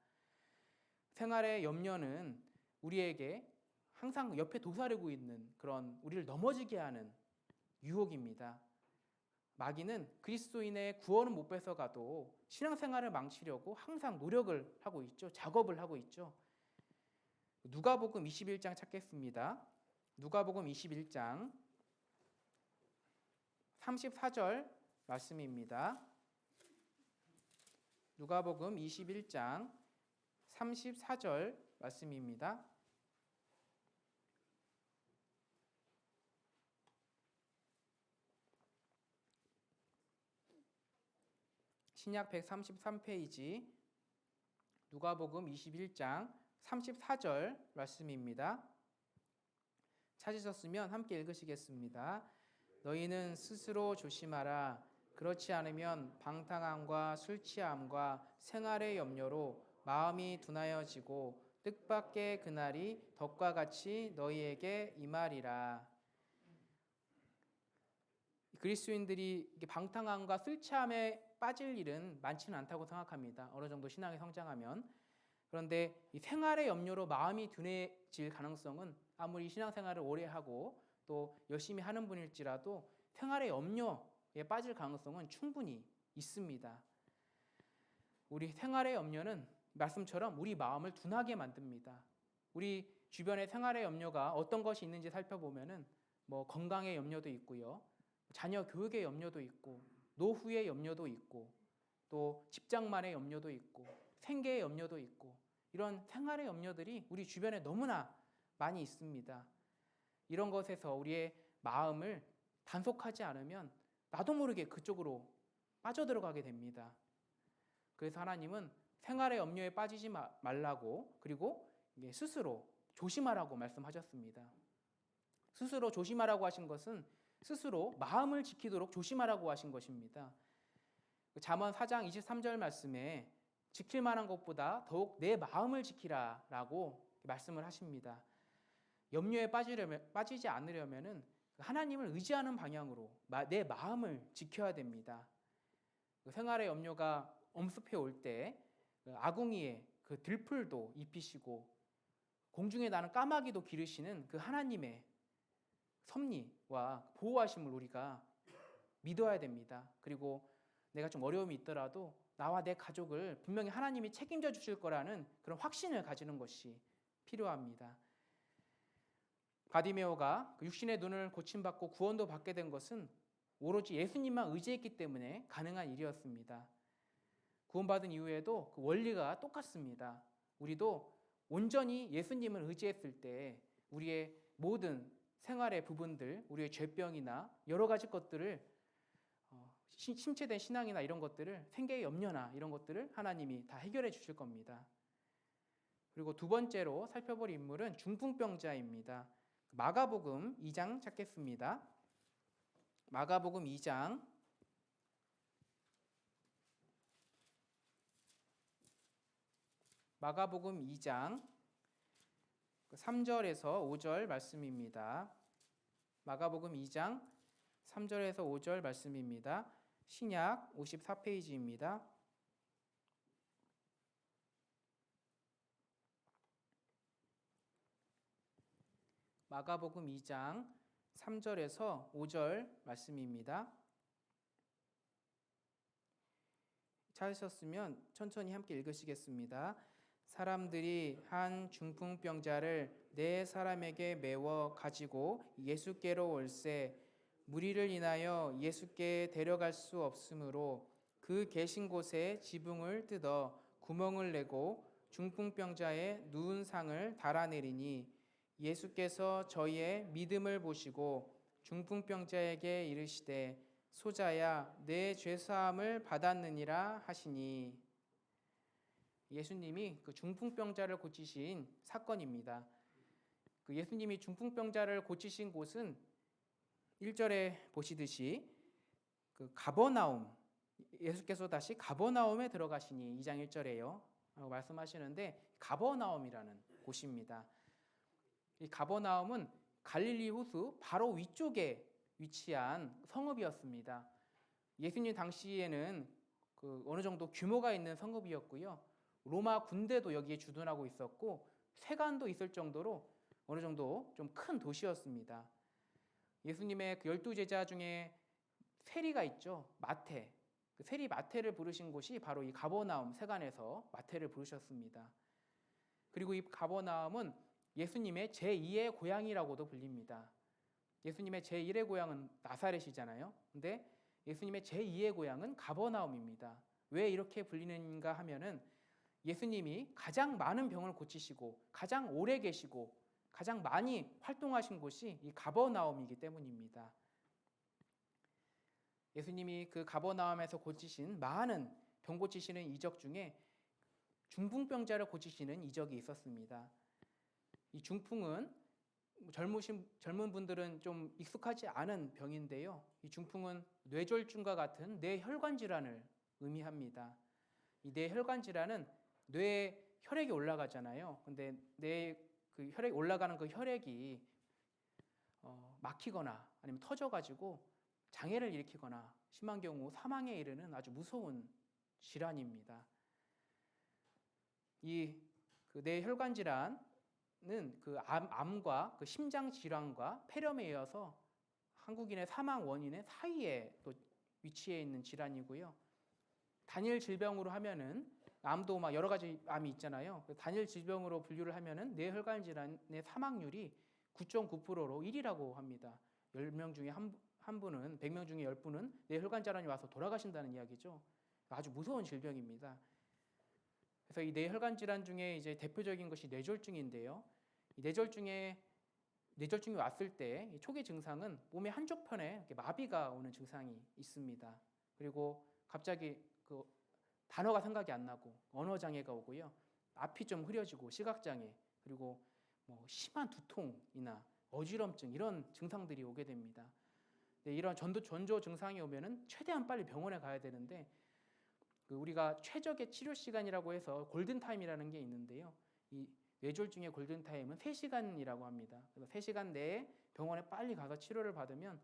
Speaker 1: 생활의 염려는 우리에게 항상 옆에 도사리고 있는 그런 우리를 넘어지게 하는 유혹입니다. 마귀는 그리스도인의 구원은 못 뺏어가도 신앙생활을 망치려고 항상 노력을 하고 있죠. 작업을 하고 있죠. 누가복음 21장 찾겠습니다. 누가복음 21장 34절 말씀입니다. 누가복음 21장 34절 말씀입니다. 신약 133페이지 누가복음 21장 34절 말씀입니다. 찾으셨으면 함께 읽으시겠습니다. 너희는 스스로 조심하라. 그렇지 않으면 방탕함과 술 취함과 생활의 염려로 마음이 둔하여지고 뜻밖의 그날이 덕과 같이 너희에게 임하리라. 그리스도인들이 방탕함과 술 취함에 빠질 일은 많지는 않다고 생각합니다. 어느 정도 신앙이 성장하면. 그런데 이 생활의 염려로 마음이 둔해질 가능성은 아무리 신앙생활을 오래 하고 또 열심히 하는 분일지라도 생활의 염려에 빠질 가능성은 충분히 있습니다. 우리 생활의 염려는 말씀처럼 우리 마음을 둔하게 만듭니다. 우리 주변에 생활의 염려가 어떤 것이 있는지 살펴보면은 건강의 염려도 있고요, 자녀 교육의 염려도 있고, 노후의 염려도 있고, 또 직장만의 염려도 있고, 생계의 염려도 있고, 이런 생활의 염려들이 우리 주변에 너무나 많이 있습니다. 이런 것에서 우리의 마음을 단속하지 않으면 나도 모르게 그쪽으로 빠져들어가게 됩니다. 그래서 하나님은 생활의 염려에 빠지지 말라고, 그리고 스스로 조심하라고 말씀하셨습니다. 스스로 조심하라고 하신 것은 스스로 마음을 지키도록 조심하라고 하신 것입니다. 잠언 4장 23절 말씀에 지킬 만한 것보다 더욱 내 마음을 지키라라고 말씀을 하십니다. 염려에 빠지지 않으려면은 하나님을 의지하는 방향으로 내 마음을 지켜야 됩니다. 생활의 염려가 엄습해 올 때 아궁이에 그 들풀도 입히시고 공중에 나는 까마귀도 기르시는 그 하나님의 섭리와 보호하심을 우리가 믿어야 됩니다. 그리고 내가 좀 어려움이 있더라도 나와 내 가족을 분명히 하나님이 책임져 주실 거라는 그런 확신을 가지는 것이 필요합니다. 바디메오가 육신의 눈을 고침받고 구원도 받게 된 것은 오로지 예수님만 의지했기 때문에 가능한 일이었습니다. 구원받은 이후에도 그 원리가 똑같습니다. 우리도 온전히 예수님을 의지했을 때 우리의 모든 생활의 부분들, 우리의 죄병이나 여러 가지 것들을 심체된 신앙이나 이런 것들을 생계의 염려나 이런 것들을 하나님이 다 해결해 주실 겁니다. 그리고 두 번째로 살펴볼 인물은 중풍병자입니다. 마가복음 2장 찾겠습니다. 마가복음 2장 3절에서 5절 말씀입니다. 마가복음 2장 3절에서 5절 말씀입니다. 신약 54페이지입니다. 마가복음 2장 3절에서 5절 말씀입니다. 찾으셨으면 천천히 함께 읽으시겠습니다. 사람들이 한 중풍병자를 네 사람에게 메워 가지고 예수께로 올세 무리를 인하여 예수께 데려갈 수 없으므로 그 계신 곳에 지붕을 뜯어 구멍을 내고 중풍병자의 누운 상을 달아내리니 예수께서 저희의 믿음을 보시고 중풍병자에게 이르시되 소자야 내 죄사함을 받았느니라 하시니 예수님이 그 중풍병자를 고치신 사건입니다. 그 예수님이 중풍병자를 고치신 곳은 1절에 보시듯이 그 가버나움 예수께서 다시 가버나움에 들어가시니 2장 1절에요 말씀하시는데 가버나움이라는 곳입니다. 이 가버나움은 갈릴리 호수 바로 위쪽에 위치한 성읍이었습니다. 예수님 당시에는 그 어느 정도 규모가 있는 성읍이었고요. 로마 군대도 여기에 주둔하고 있었고 세관도 있을 정도로 어느 정도 좀 큰 도시였습니다. 예수님의 그 12제자 중에 세리가 있죠. 마태. 그 세리 마태를 부르신 곳이 바로 이 가버나움 세관에서 마태를 부르셨습니다. 그리고 이 가버나움은 예수님의 제2의 고향이라고도 불립니다. 예수님의 제1의 고향은 나사렛이잖아요. 근데 예수님의 제2의 고향은 가버나움입니다. 왜 이렇게 불리는가 하면은 예수님이 가장 많은 병을 고치시고 가장 오래 계시고 가장 많이 활동하신 곳이 이 가버나움이기 때문입니다. 예수님이 그 가버나움에서 고치신 많은 병 고치시는 이적 중에 중풍병자를 고치시는 이적이 있었습니다. 이 중풍은 젊은 분들은 좀 익숙하지 않은 병인데요. 이 중풍은 뇌졸중과 같은 뇌혈관 질환을 의미합니다. 이 뇌혈관 질환은 뇌에 혈액이 올라가잖아요. 근데 그 혈액 올라가는 그 혈액이 막히거나 아니면 터져가지고 장애를 일으키거나 심한 경우 사망에 이르는 아주 무서운 질환입니다. 이 그 뇌혈관 질환은 그 암과 그 심장 질환과 폐렴에 이어서 한국인의 사망 원인의 사이에 또 위치해 있는 질환이고요. 단일 질병으로 하면은 암도 막 여러 가지 암이 있잖아요. 단일 질병으로 분류를 하면은 뇌혈관 질환의 사망률이 9.9%로 1위라고 합니다. 10명 중에 한 분은 100명 중에 10분은 뇌혈관 질환이 와서 돌아가신다는 이야기죠. 아주 무서운 질병입니다. 그래서 이 뇌혈관 질환 중에 이제 대표적인 것이 뇌졸중인데요. 이 뇌졸중이 왔을 때 초기 증상은 몸의 한쪽 편에 마비가 오는 증상이 있습니다. 그리고 갑자기 그 단어가 생각이 안 나고 언어 장애가 오고요. 앞이 좀 흐려지고 시각장애 그리고 뭐 심한 두통이나 어지럼증 이런 증상들이 오게 됩니다. 이런 전조 증상이 오면은 최대한 빨리 병원에 가야 되는데 우리가 최적의 치료 시간이라고 해서 골든 타임이라는 게 있는데요. 이 뇌졸중의 골든타임은 3시간이라고 합니다. 그래서 3시간 내에 병원에 빨리 가서 치료를 받으면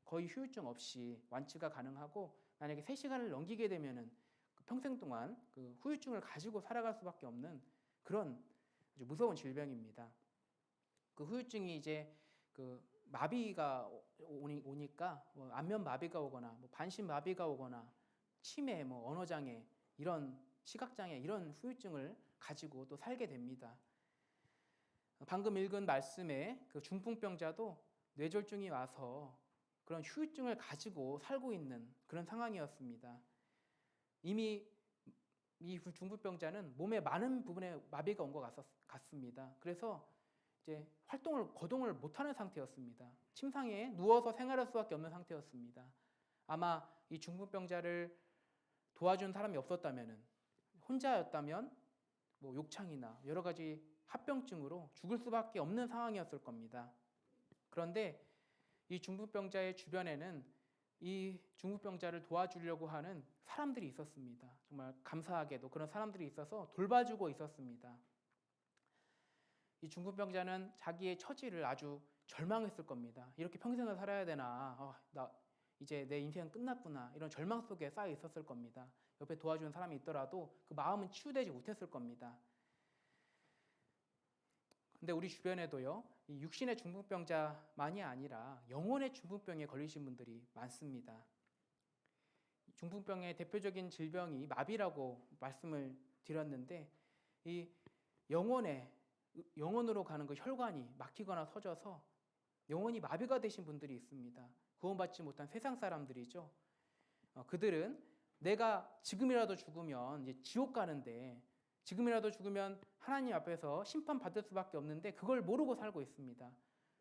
Speaker 1: 거의 후유증 없이 완치가 가능하고, 만약에 3시간을 넘기게 되면은 평생 동안 그 후유증을 가지고 살아갈 수밖에 없는 그런 아주 무서운 질병입니다. 그 후유증이 이제 그 마비가 오니까 뭐 안면 마비가 오거나 뭐 반신 마비가 오거나 치매, 뭐 언어 장애, 이런 시각 장애, 이런 후유증을 가지고 또 살게 됩니다. 방금 읽은 말씀에 그 중풍병자도 뇌졸중이 와서 그런 후유증을 가지고 살고 있는 그런 상황이었습니다. 이미 이 중풍병자는 몸의 많은 부분에 마비가 온 것 같습니다. 그래서 이제 거동을 못하는 상태였습니다. 침상에 누워서 생활할 수밖에 없는 상태였습니다. 아마 이 중풍병자를 도와준 사람이 없었다면은, 혼자였다면 뭐 욕창이나 여러 가지 합병증으로 죽을 수밖에 없는 상황이었을 겁니다. 그런데 이 중풍병자의 주변에는 이 중풍병자를 도와주려고 하는 사람들이 있었습니다. 정말 감사하게도 그런 사람들이 있어서 돌봐주고 있었습니다. 이 중풍병자는 자기의 처지를 아주 절망했을 겁니다. 이렇게 평생을 살아야 되나, 나 이제 내 인생은 끝났구나, 이런 절망 속에 쌓여 있었을 겁니다. 옆에 도와주는 사람이 있더라도 그 마음은 치유되지 못했을 겁니다. 근데 우리 주변에도요, 이 육신의 중풍병자만이 아니라 영혼의 중풍병에 걸리신 분들이 많습니다. 중풍병의 대표적인 질병이 마비라고 말씀을 드렸는데, 이 영혼으로 가는 그 혈관이 막히거나 터져서 영혼이 마비가 되신 분들이 있습니다. 구원받지 못한 세상 사람들이죠. 그들은 내가 지금이라도 죽으면 이제 지옥 가는데, 지금이라도 죽으면 하나님 앞에서 심판받을 수밖에 없는데 그걸 모르고 살고 있습니다.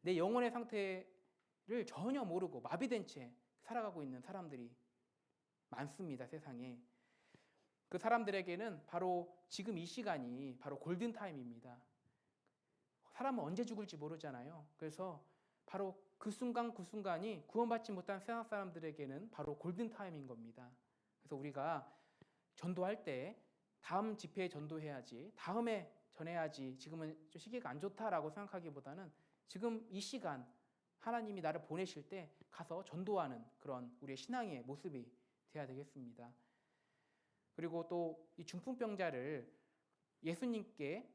Speaker 1: 내 영혼의 상태를 전혀 모르고 마비된 채 살아가고 있는 사람들이 많습니다, 세상에. 그 사람들에게는 바로 지금 이 시간이 바로 골든타임입니다. 사람은 언제 죽을지 모르잖아요. 그래서 바로 그 순간 그 순간이 구원받지 못한 세상 사람들에게는 바로 골든타임인 겁니다. 그래서 우리가 전도할 때 다음 집회에 전도해야지, 다음에 전해야지, 지금은 좀 시기가 안 좋다라고 생각하기보다는 지금 이 시간 하나님이 나를 보내실 때 가서 전도하는 그런 우리의 신앙의 모습이 돼야 되겠습니다. 그리고 또 이 중풍병자를 예수님께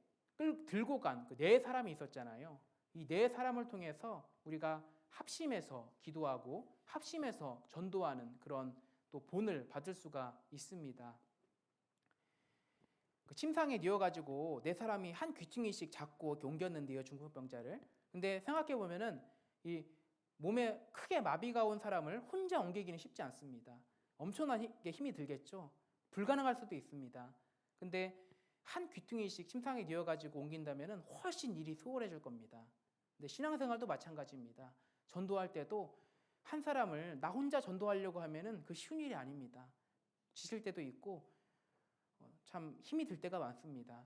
Speaker 1: 들고 간 그 네 사람이 있었잖아요. 이 네 사람을 통해서 우리가 합심해서 기도하고 합심해서 전도하는 그런 또 본을 받을 수가 있습니다. 그 침상에 누워가지고 네 사람이 한 귀퉁이씩 잡고 옮겼는데요, 중풍병자를. 근데 생각해 보면은 이 몸에 크게 마비가 온 사람을 혼자 옮기기는 쉽지 않습니다. 엄청나게 힘이 들겠죠. 불가능할 수도 있습니다. 근데 한 귀퉁이씩 침상에 누워가지고 옮긴다면은 훨씬 일이 수월해질 겁니다. 근데 신앙생활도 마찬가지입니다. 전도할 때도 한 사람을 나 혼자 전도하려고 하면은 그 쉬운 일이 아닙니다. 지칠 때도 있고 참 힘이 들 때가 많습니다.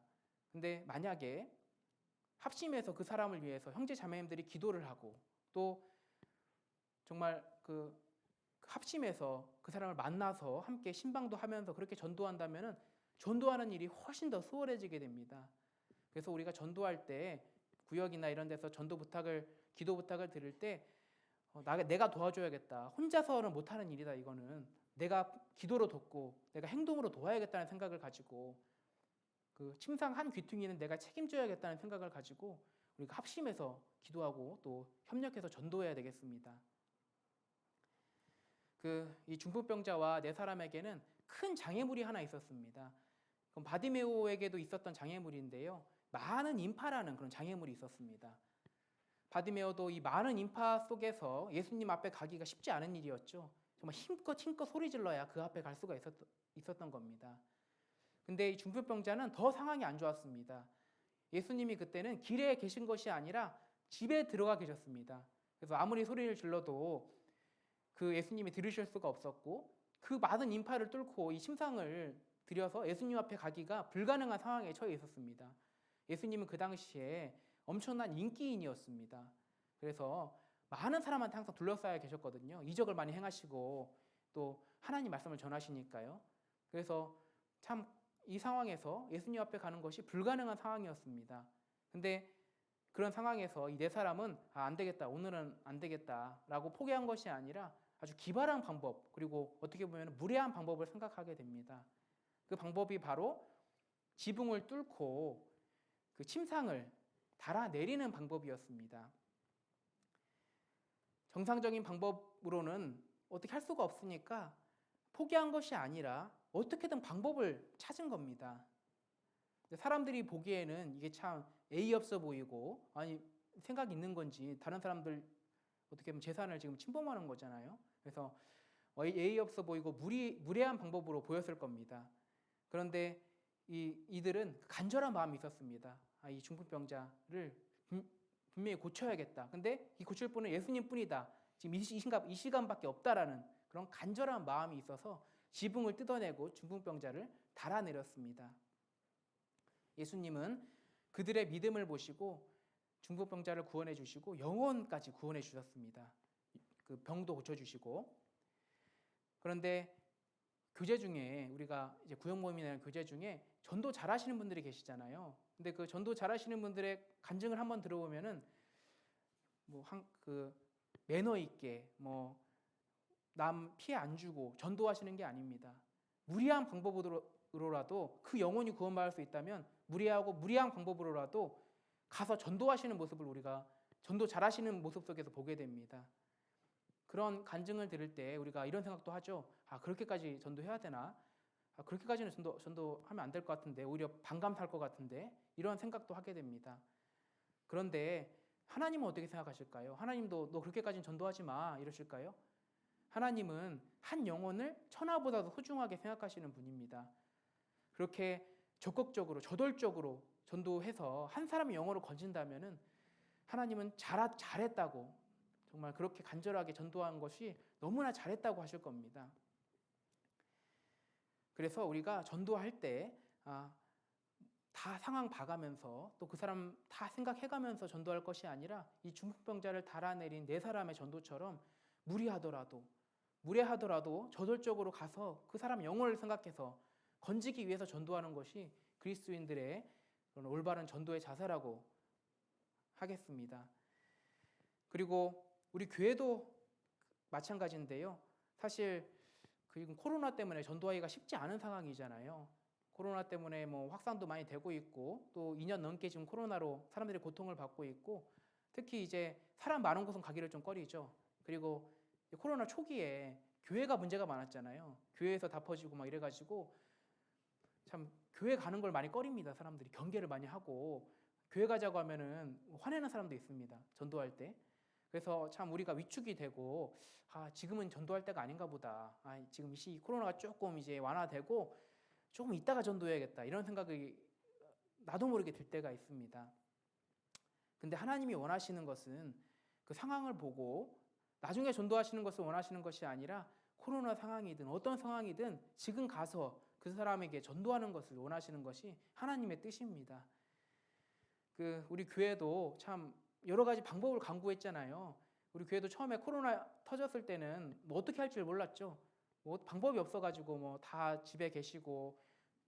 Speaker 1: 근데 만약에 합심해서 그 사람을 위해서 형제 자매님들이 기도를 하고 또 정말 그 합심해서 그 사람을 만나서 함께 신방도 하면서 그렇게 전도한다면은 전도하는 일이 훨씬 더 수월해지게 됩니다. 그래서 우리가 전도할 때 구역이나 이런 데서 기도 부탁을 드릴 때 내가 도와줘야겠다. 혼자서는 못하는 일이다. 이거는 내가 기도로 돕고 내가 행동으로 도와야겠다는 생각을 가지고, 그 침상 한 귀퉁이는 내가 책임져야겠다는 생각을 가지고 우리가 합심해서 기도하고 또 협력해서 전도해야 되겠습니다. 이 중풍병자와 네 사람에게는 큰 장애물이 하나 있었습니다. 그럼 바디메오에게도 있었던 장애물인데요, 많은 인파라는 그런 장애물이 있었습니다. 바디메오도 이 많은 인파 속에서 예수님 앞에 가기가 쉽지 않은 일이었죠. 정말 힘껏 소리 질러야 그 앞에 갈 수가 있었던 겁니다. 근데 이 중풍병자는 더 상황이 안 좋았습니다. 예수님이 그때는 길에 계신 것이 아니라 집에 들어가 계셨습니다. 그래서 아무리 소리를 질러도 그 예수님이 들으실 수가 없었고, 그 많은 인파를 뚫고 이 침상을 들여서 예수님 앞에 가기가 불가능한 상황에 처해 있었습니다. 예수님은 그 당시에 엄청난 인기인이었습니다. 그래서 많은 사람한테 항상 둘러싸여 계셨거든요. 이적을 많이 행하시고 또 하나님 말씀을 전하시니까요. 그래서 참 이 상황에서 예수님 앞에 가는 것이 불가능한 상황이었습니다. 근데 그런 상황에서 이 네 사람은 안 되겠다, 오늘은 안 되겠다라고 포기한 것이 아니라 아주 기발한 방법, 그리고 어떻게 보면 무례한 방법을 생각하게 됩니다. 그 방법이 바로 지붕을 뚫고 그 침상을 달아내리는 방법이었습니다. 정상적인 방법으로는 어떻게 할 수가 없으니까 포기한 것이 아니라 어떻게든 방법을 찾은 겁니다. 사람들이 보기에는 이게 참 예의 없어 보이고, 아니 생각이 있는 건지, 다른 사람들 어떻게 보면 재산을 지금 침범하는 거잖아요. 그래서 예의 없어 보이고 무례한 방법으로 보였을 겁니다. 그런데 이들은 간절한 마음이 있었습니다. 이 중풍병자를 분명히 고쳐야겠다. 근데 이 고칠 분은 예수님 뿐이다. 지금 이 시간밖에 없다라는 그런 간절한 마음이 있어서 지붕을 뜯어내고 중풍병자를 달아내렸습니다. 예수님은 그들의 믿음을 보시고 중풍병자를 구원해 주시고 영혼까지 구원해 주셨습니다. 그 병도 고쳐 주시고. 그런데 교제 중에, 우리가 이제 구역 모임이나 교제 중에 전도 잘하시는 분들이 계시잖아요. 근데 그 전도 잘하시는 분들의 간증을 한번 들어보면은 그 매너 있게 남 피해 안 주고 전도하시는 게 아닙니다. 무리한 방법으로라도 그 영혼이 구원받을 수 있다면 무리한 방법으로라도 가서 전도하시는 모습을 우리가 전도 잘하시는 모습 속에서 보게 됩니다. 그런 간증을 들을 때 우리가 이런 생각도 하죠. 그렇게까지 전도해야 되나? 그렇게까지는 전도하면 안 될 것 같은데, 오히려 반감 살 것 같은데, 이런 생각도 하게 됩니다. 그런데 하나님은 어떻게 생각하실까요? 하나님도 너 그렇게까지는 전도하지 마 이러실까요? 하나님은 한 영혼을 천하보다도 소중하게 생각하시는 분입니다. 그렇게 적극적으로 저돌적으로 전도해서 한 사람의 영혼을 건진다면은 하나님은 잘했다고, 정말 그렇게 간절하게 전도한 것이 너무나 잘했다고 하실 겁니다. 그래서 우리가 전도할 때 다 상황 봐가면서 또 그 사람 다 생각해가면서 전도할 것이 아니라 이 중풍병자를 달아내린 네 사람의 전도처럼 무례하더라도 저돌적으로 가서 그 사람 영혼을 생각해서 건지기 위해서 전도하는 것이 그리스도인들의 그런 올바른 전도의 자세라고 하겠습니다. 그리고 우리 교회도 마찬가지인데요. 사실 지금 코로나 때문에 전도하기가 쉽지 않은 상황이잖아요. 코로나 때문에 확산도 많이 되고 있고, 또 2년 넘게 지금 코로나로 사람들이 고통을 받고 있고, 특히 이제 사람 많은 곳은 가기를 좀 꺼리죠. 그리고 코로나 초기에 교회가 문제가 많았잖아요. 교회에서 다 퍼지고 막 이래가지고 참 교회 가는 걸 많이 꺼립니다. 사람들이 경계를 많이 하고, 교회 가자고 하면은 화내는 사람도 있습니다. 전도할 때. 그래서 참 우리가 위축이 되고, 지금은 전도할 때가 아닌가 보다. 지금 이 코로나가 조금 이제 완화되고 조금 이따가 전도해야겠다, 이런 생각이 나도 모르게 들 때가 있습니다. 근데 하나님이 원하시는 것은 그 상황을 보고 나중에 전도하시는 것을 원하시는 것이 아니라 코로나 상황이든 어떤 상황이든 지금 가서 그 사람에게 전도하는 것을 원하시는 것이 하나님의 뜻입니다. 우리 교회도 참 여러 가지 방법을 강구했잖아요. 우리 교회도 처음에 코로나 터졌을 때는 어떻게 할지 몰랐죠. 방법이 없어가지고 다 집에 계시고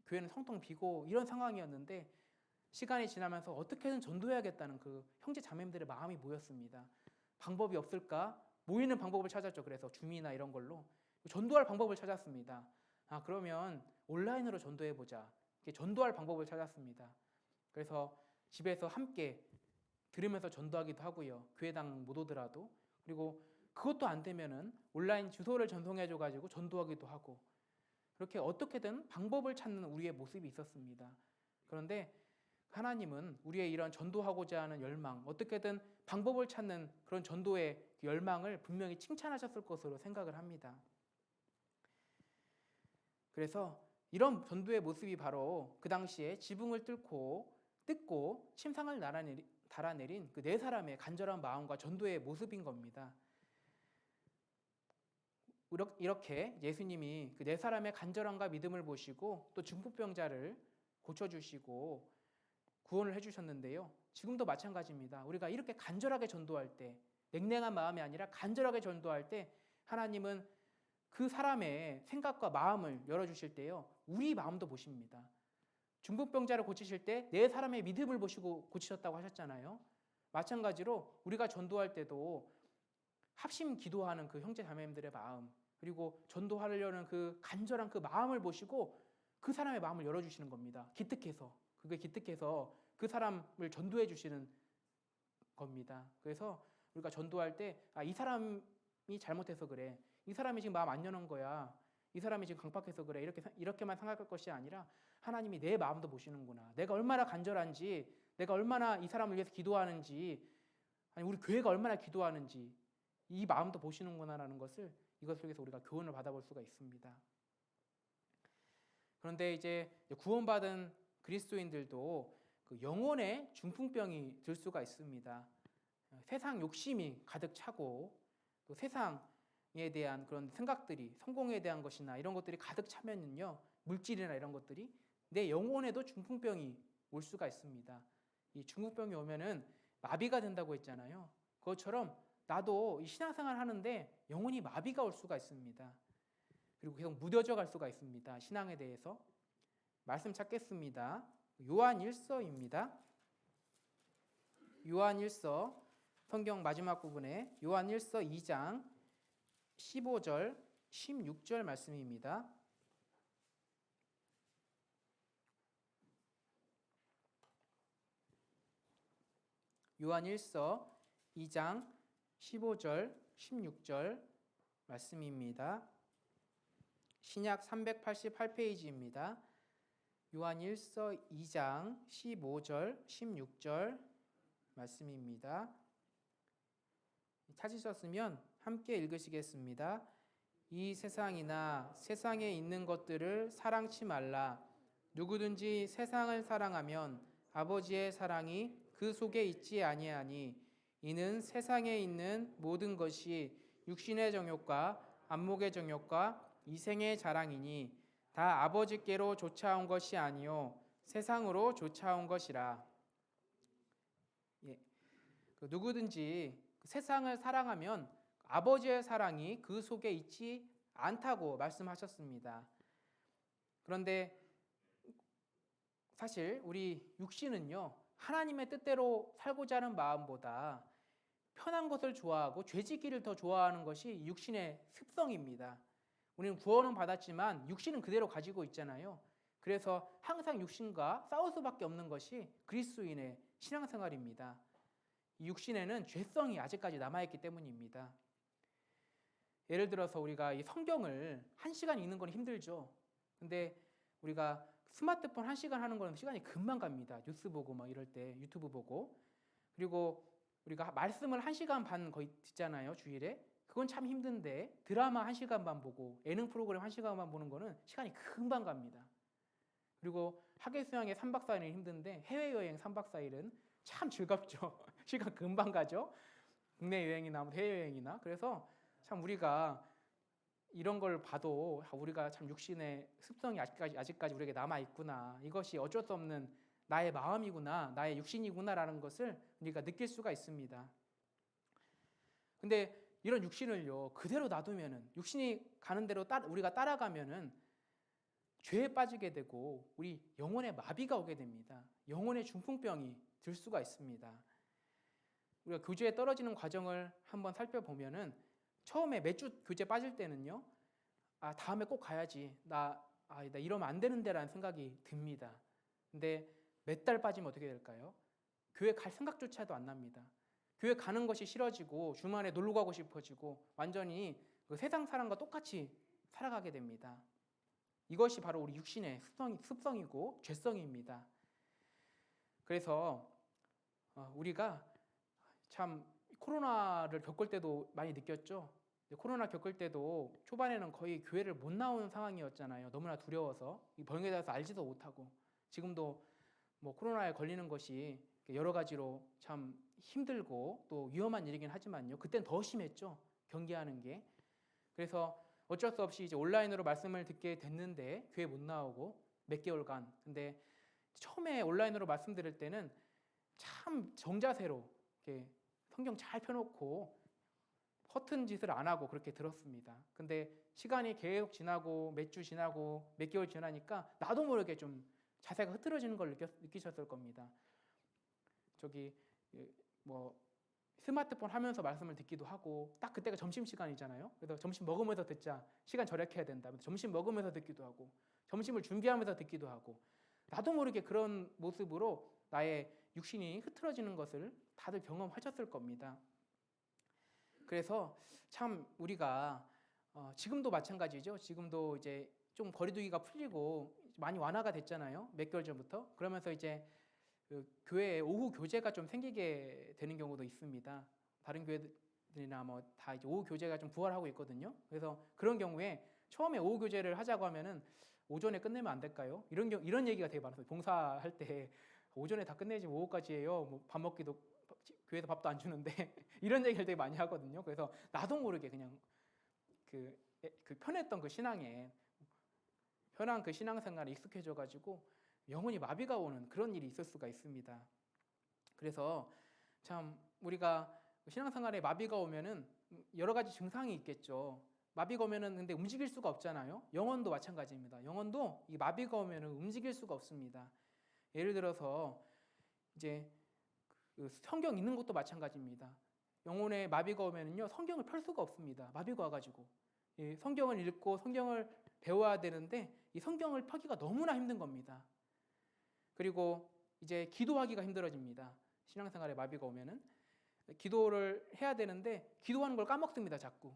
Speaker 1: 교회는 텅텅 비고 이런 상황이었는데, 시간이 지나면서 어떻게든 전도해야겠다는 그 형제 자매들의 마음이 모였습니다. 방법이 없을까? 모이는 방법을 찾았죠. 그래서 줌이나 이런 걸로 전도할 방법을 찾았습니다. 그러면 온라인으로 전도해보자. 전도할 방법을 찾았습니다. 그래서 집에서 함께 들으면서 전도하기도 하고요. 교회당 못 오더라도. 그리고 그것도 안 되면은 온라인 주소를 전송해줘가지고 전도하기도 하고, 그렇게 어떻게든 방법을 찾는 우리의 모습이 있었습니다. 그런데 하나님은 우리의 이런 전도하고자 하는 열망, 어떻게든 방법을 찾는 그런 전도의 열망을 분명히 칭찬하셨을 것으로 생각을 합니다. 그래서 이런 전도의 모습이 바로 그 당시에 지붕을 뜯고 침상을 달아내린 그 네 사람의 간절한 마음과 전도의 모습인 겁니다. 이렇게 예수님이 그 네 사람의 간절함과 믿음을 보시고 또 중풍병자를 고쳐주시고 구원을 해주셨는데요. 지금도 마찬가지입니다. 우리가 이렇게 간절하게 전도할 때, 냉랭한 마음이 아니라 간절하게 전도할 때 하나님은 그 사람의 생각과 마음을 열어주실 때요, 우리 마음도 보십니다. 중풍병자를 고치실 때 네 사람의 믿음을 보시고 고치셨다고 하셨잖아요. 마찬가지로 우리가 전도할 때도 합심 기도하는 그 형제 자매님들의 마음, 그리고 전도하려는 그 간절한 그 마음을 보시고 그 사람의 마음을 열어주시는 겁니다. 기특해서. 그게 기특해서 그 사람을 전도해 주시는 겁니다. 그래서 우리가 전도할 때 이 사람이 잘못해서 그래. 이 사람이 지금 마음 안 여는 거야. 이 사람이 지금 강팍해서 그래. 이렇게만 생각할 것이 아니라 하나님이 내 마음도 보시는구나. 내가 얼마나 간절한지, 내가 얼마나 이 사람을 위해서 기도하는지, 아니 우리 교회가 얼마나 기도하는지 이 마음도 보시는구나라는 것을 이것 속에서 우리가 교훈을 받아볼 수가 있습니다. 그런데 이제 구원받은 그리스도인들도 그 영혼의 중풍병이 들 수가 있습니다. 세상 욕심이 가득 차고 또 세상에 대한 그런 생각들이, 성공에 대한 것이나 이런 것들이 가득 차면은요, 물질이나 이런 것들이 내 영혼에도 중풍병이 올 수가 있습니다. 이 중풍병이 오면은 마비가 된다고 했잖아요. 그것처럼 나도 이 신앙생활 하는데 영혼이 마비가 올 수가 있습니다. 그리고 계속 무뎌져 갈 수가 있습니다. 신앙에 대해서. 말씀 찾겠습니다. 요한 1서입니다. 요한 1서 성경 마지막 부분에 요한 1서 2장 15절 16절 말씀입니다. 요한 1서 2장 15절 16절 말씀입니다. 신약 388페이지입니다. 요한 1서 2장 15절 16절 말씀입니다. 찾으셨으면 함께 읽으시겠습니다. 이 세상이나 세상에 있는 것들을 사랑치 말라. 누구든지 세상을 사랑하면 아버지의 사랑이 그 속에 있지 아니하니 이는 세상에 있는 모든 것이 육신의 정욕과 안목의 정욕과 이생의 자랑이니 다 아버지께로 쫓아온 것이 아니요 세상으로 쫓아온 것이라. 누구든지 세상을 사랑하면 아버지의 사랑이 그 속에 있지 않다고 말씀하셨습니다. 그런데 사실 우리 육신은요, 하나님의 뜻대로 살고자 하는 마음보다 편한 것을 좋아하고 죄짓기를 더 좋아하는 것이 육신의 습성입니다. 우리는 구원은 받았지만 육신은 그대로 가지고 있잖아요. 그래서 항상 육신과 싸울 수밖에 없는 것이 그리스도인의 신앙생활입니다. 이 육신에는 죄성이 아직까지 남아있기 때문입니다. 예를 들어서 우리가 이 성경을 1시간 읽는 건 힘들죠. 근데 우리가 스마트폰 1시간 하는 거는 시간이 금방 갑니다. 뉴스 보고 막 이럴 때 유튜브 보고. 그리고 우리가 말씀을 1시간 반 거의 듣잖아요, 주일에. 그건 참 힘든데 드라마 1시간 반 보고 예능 프로그램 1시간 반 보는 거는 시간이 금방 갑니다. 그리고 학예 수양에 3박 4일은 힘든데 해외여행 3박 4일은 참 즐겁죠. 시간 금방 가죠. 국내 여행이나 해외여행이나. 그래서 참 우리가 이런 걸 봐도 우리가 참 육신의 습성이 아직까지 우리에게 남아있구나. 이것이 어쩔 수 없는 나의 마음이구나. 나의 육신이구나라는 것을 우리가 느낄 수가 있습니다. 근데 이런 육신을요, 그대로 놔두면은, 육신이 가는 대로 우리가 따라가면은 죄에 빠지게 되고 우리 영혼의 마비가 오게 됩니다. 영혼의 중풍병이 들 수가 있습니다. 우리가 교제에 떨어지는 과정을 한번 살펴보면은 처음에 몇 주 교제 빠질 때는요, 다음에 꼭 가야지. 나 이러면 안 되는데라는 생각이 듭니다. 근데 몇 달 빠지면 어떻게 될까요? 교회 갈 생각조차도 안 납니다. 교회 가는 것이 싫어지고 주말에 놀러 가고 싶어지고 완전히 그 세상 사람과 똑같이 살아가게 됩니다. 이것이 바로 우리 육신의 습성이고 죄성입니다. 그래서 우리가 참 코로나를 겪을 때도 많이 느꼈죠. 코로나 겪을 때도 초반에는 거의 교회를 못 나오는 상황이었잖아요. 너무나 두려워서 이 병에 대해서 알지도 못하고. 지금도 뭐 코로나에 걸리는 것이 여러 가지로 참 힘들고 또 위험한 일이긴 하지만요. 그때는 더 심했죠. 경계하는 게. 그래서 어쩔 수 없이 이제 온라인으로 말씀을 듣게 됐는데 교회 못 나오고 몇 개월간. 근데 처음에 온라인으로 말씀드릴 때는 참 정자세로 이렇게 성경 잘 펴놓고 허튼 짓을 안 하고 그렇게 들었습니다. 근데 시간이 계속 지나고 몇 주 지나고 몇 개월 지나니까 나도 모르게 좀 자세가 흐트러지는 걸 느끼셨을 겁니다. 저기 뭐 스마트폰 하면서 말씀을 듣기도 하고 딱 그때가 점심시간이잖아요. 그래서 점심 먹으면서 듣자. 시간 절약해야 된다. 점심 먹으면서 듣기도 하고 점심을 준비하면서 듣기도 하고 나도 모르게 그런 모습으로 나의 육신이 흐트러지는 것을 다들 경험하셨을 겁니다. 그래서 참 우리가 지금도 마찬가지죠. 지금도 이제 좀 거리두기가 풀리고 많이 완화가 됐잖아요. 몇 개월 전부터. 그러면서 이제 그 교회에 오후 교제가 좀 생기게 되는 경우도 있습니다. 다른 교회들이나 뭐 다 이제 오후 교제가 좀 부활하고 있거든요. 그래서 그런 경우에 처음에 오후 교제를 하자고 하면은 오전에 끝내면 안 될까요? 이런 얘기가 되게 많았어요. 봉사할 때 오전에 다 끝내지 뭐 오후까지 해요. 뭐 밥 먹기도 교회에서 밥도 안 주는데 이런 얘기를 되게 많이 하거든요. 그래서 나도 모르게 그냥 그 편했던 그 신앙에 편한 그 신앙생활에 익숙해져 가지고 영혼이 마비가 오는 그런 일이 있을 수가 있습니다. 그래서 참 우리가 신앙생활에 마비가 오면은 여러 가지 증상이 있겠죠. 마비가 오면은 근데 움직일 수가 없잖아요. 영혼도 마찬가지입니다. 영혼도 이 마비가 오면은 움직일 수가 없습니다. 예를 들어서 이제 그 성경 읽는 것도 마찬가지입니다. 영혼에 마비가 오면은요 성경을 펼 수가 없습니다. 마비가 와가지고 성경을 읽고 성경을 배워야 되는데 이 성경을 펴기가 너무나 힘든 겁니다. 그리고 이제 기도하기가 힘들어집니다. 신앙생활에 마비가 오면은 기도를 해야 되는데 기도하는 걸 까먹습니다. 자꾸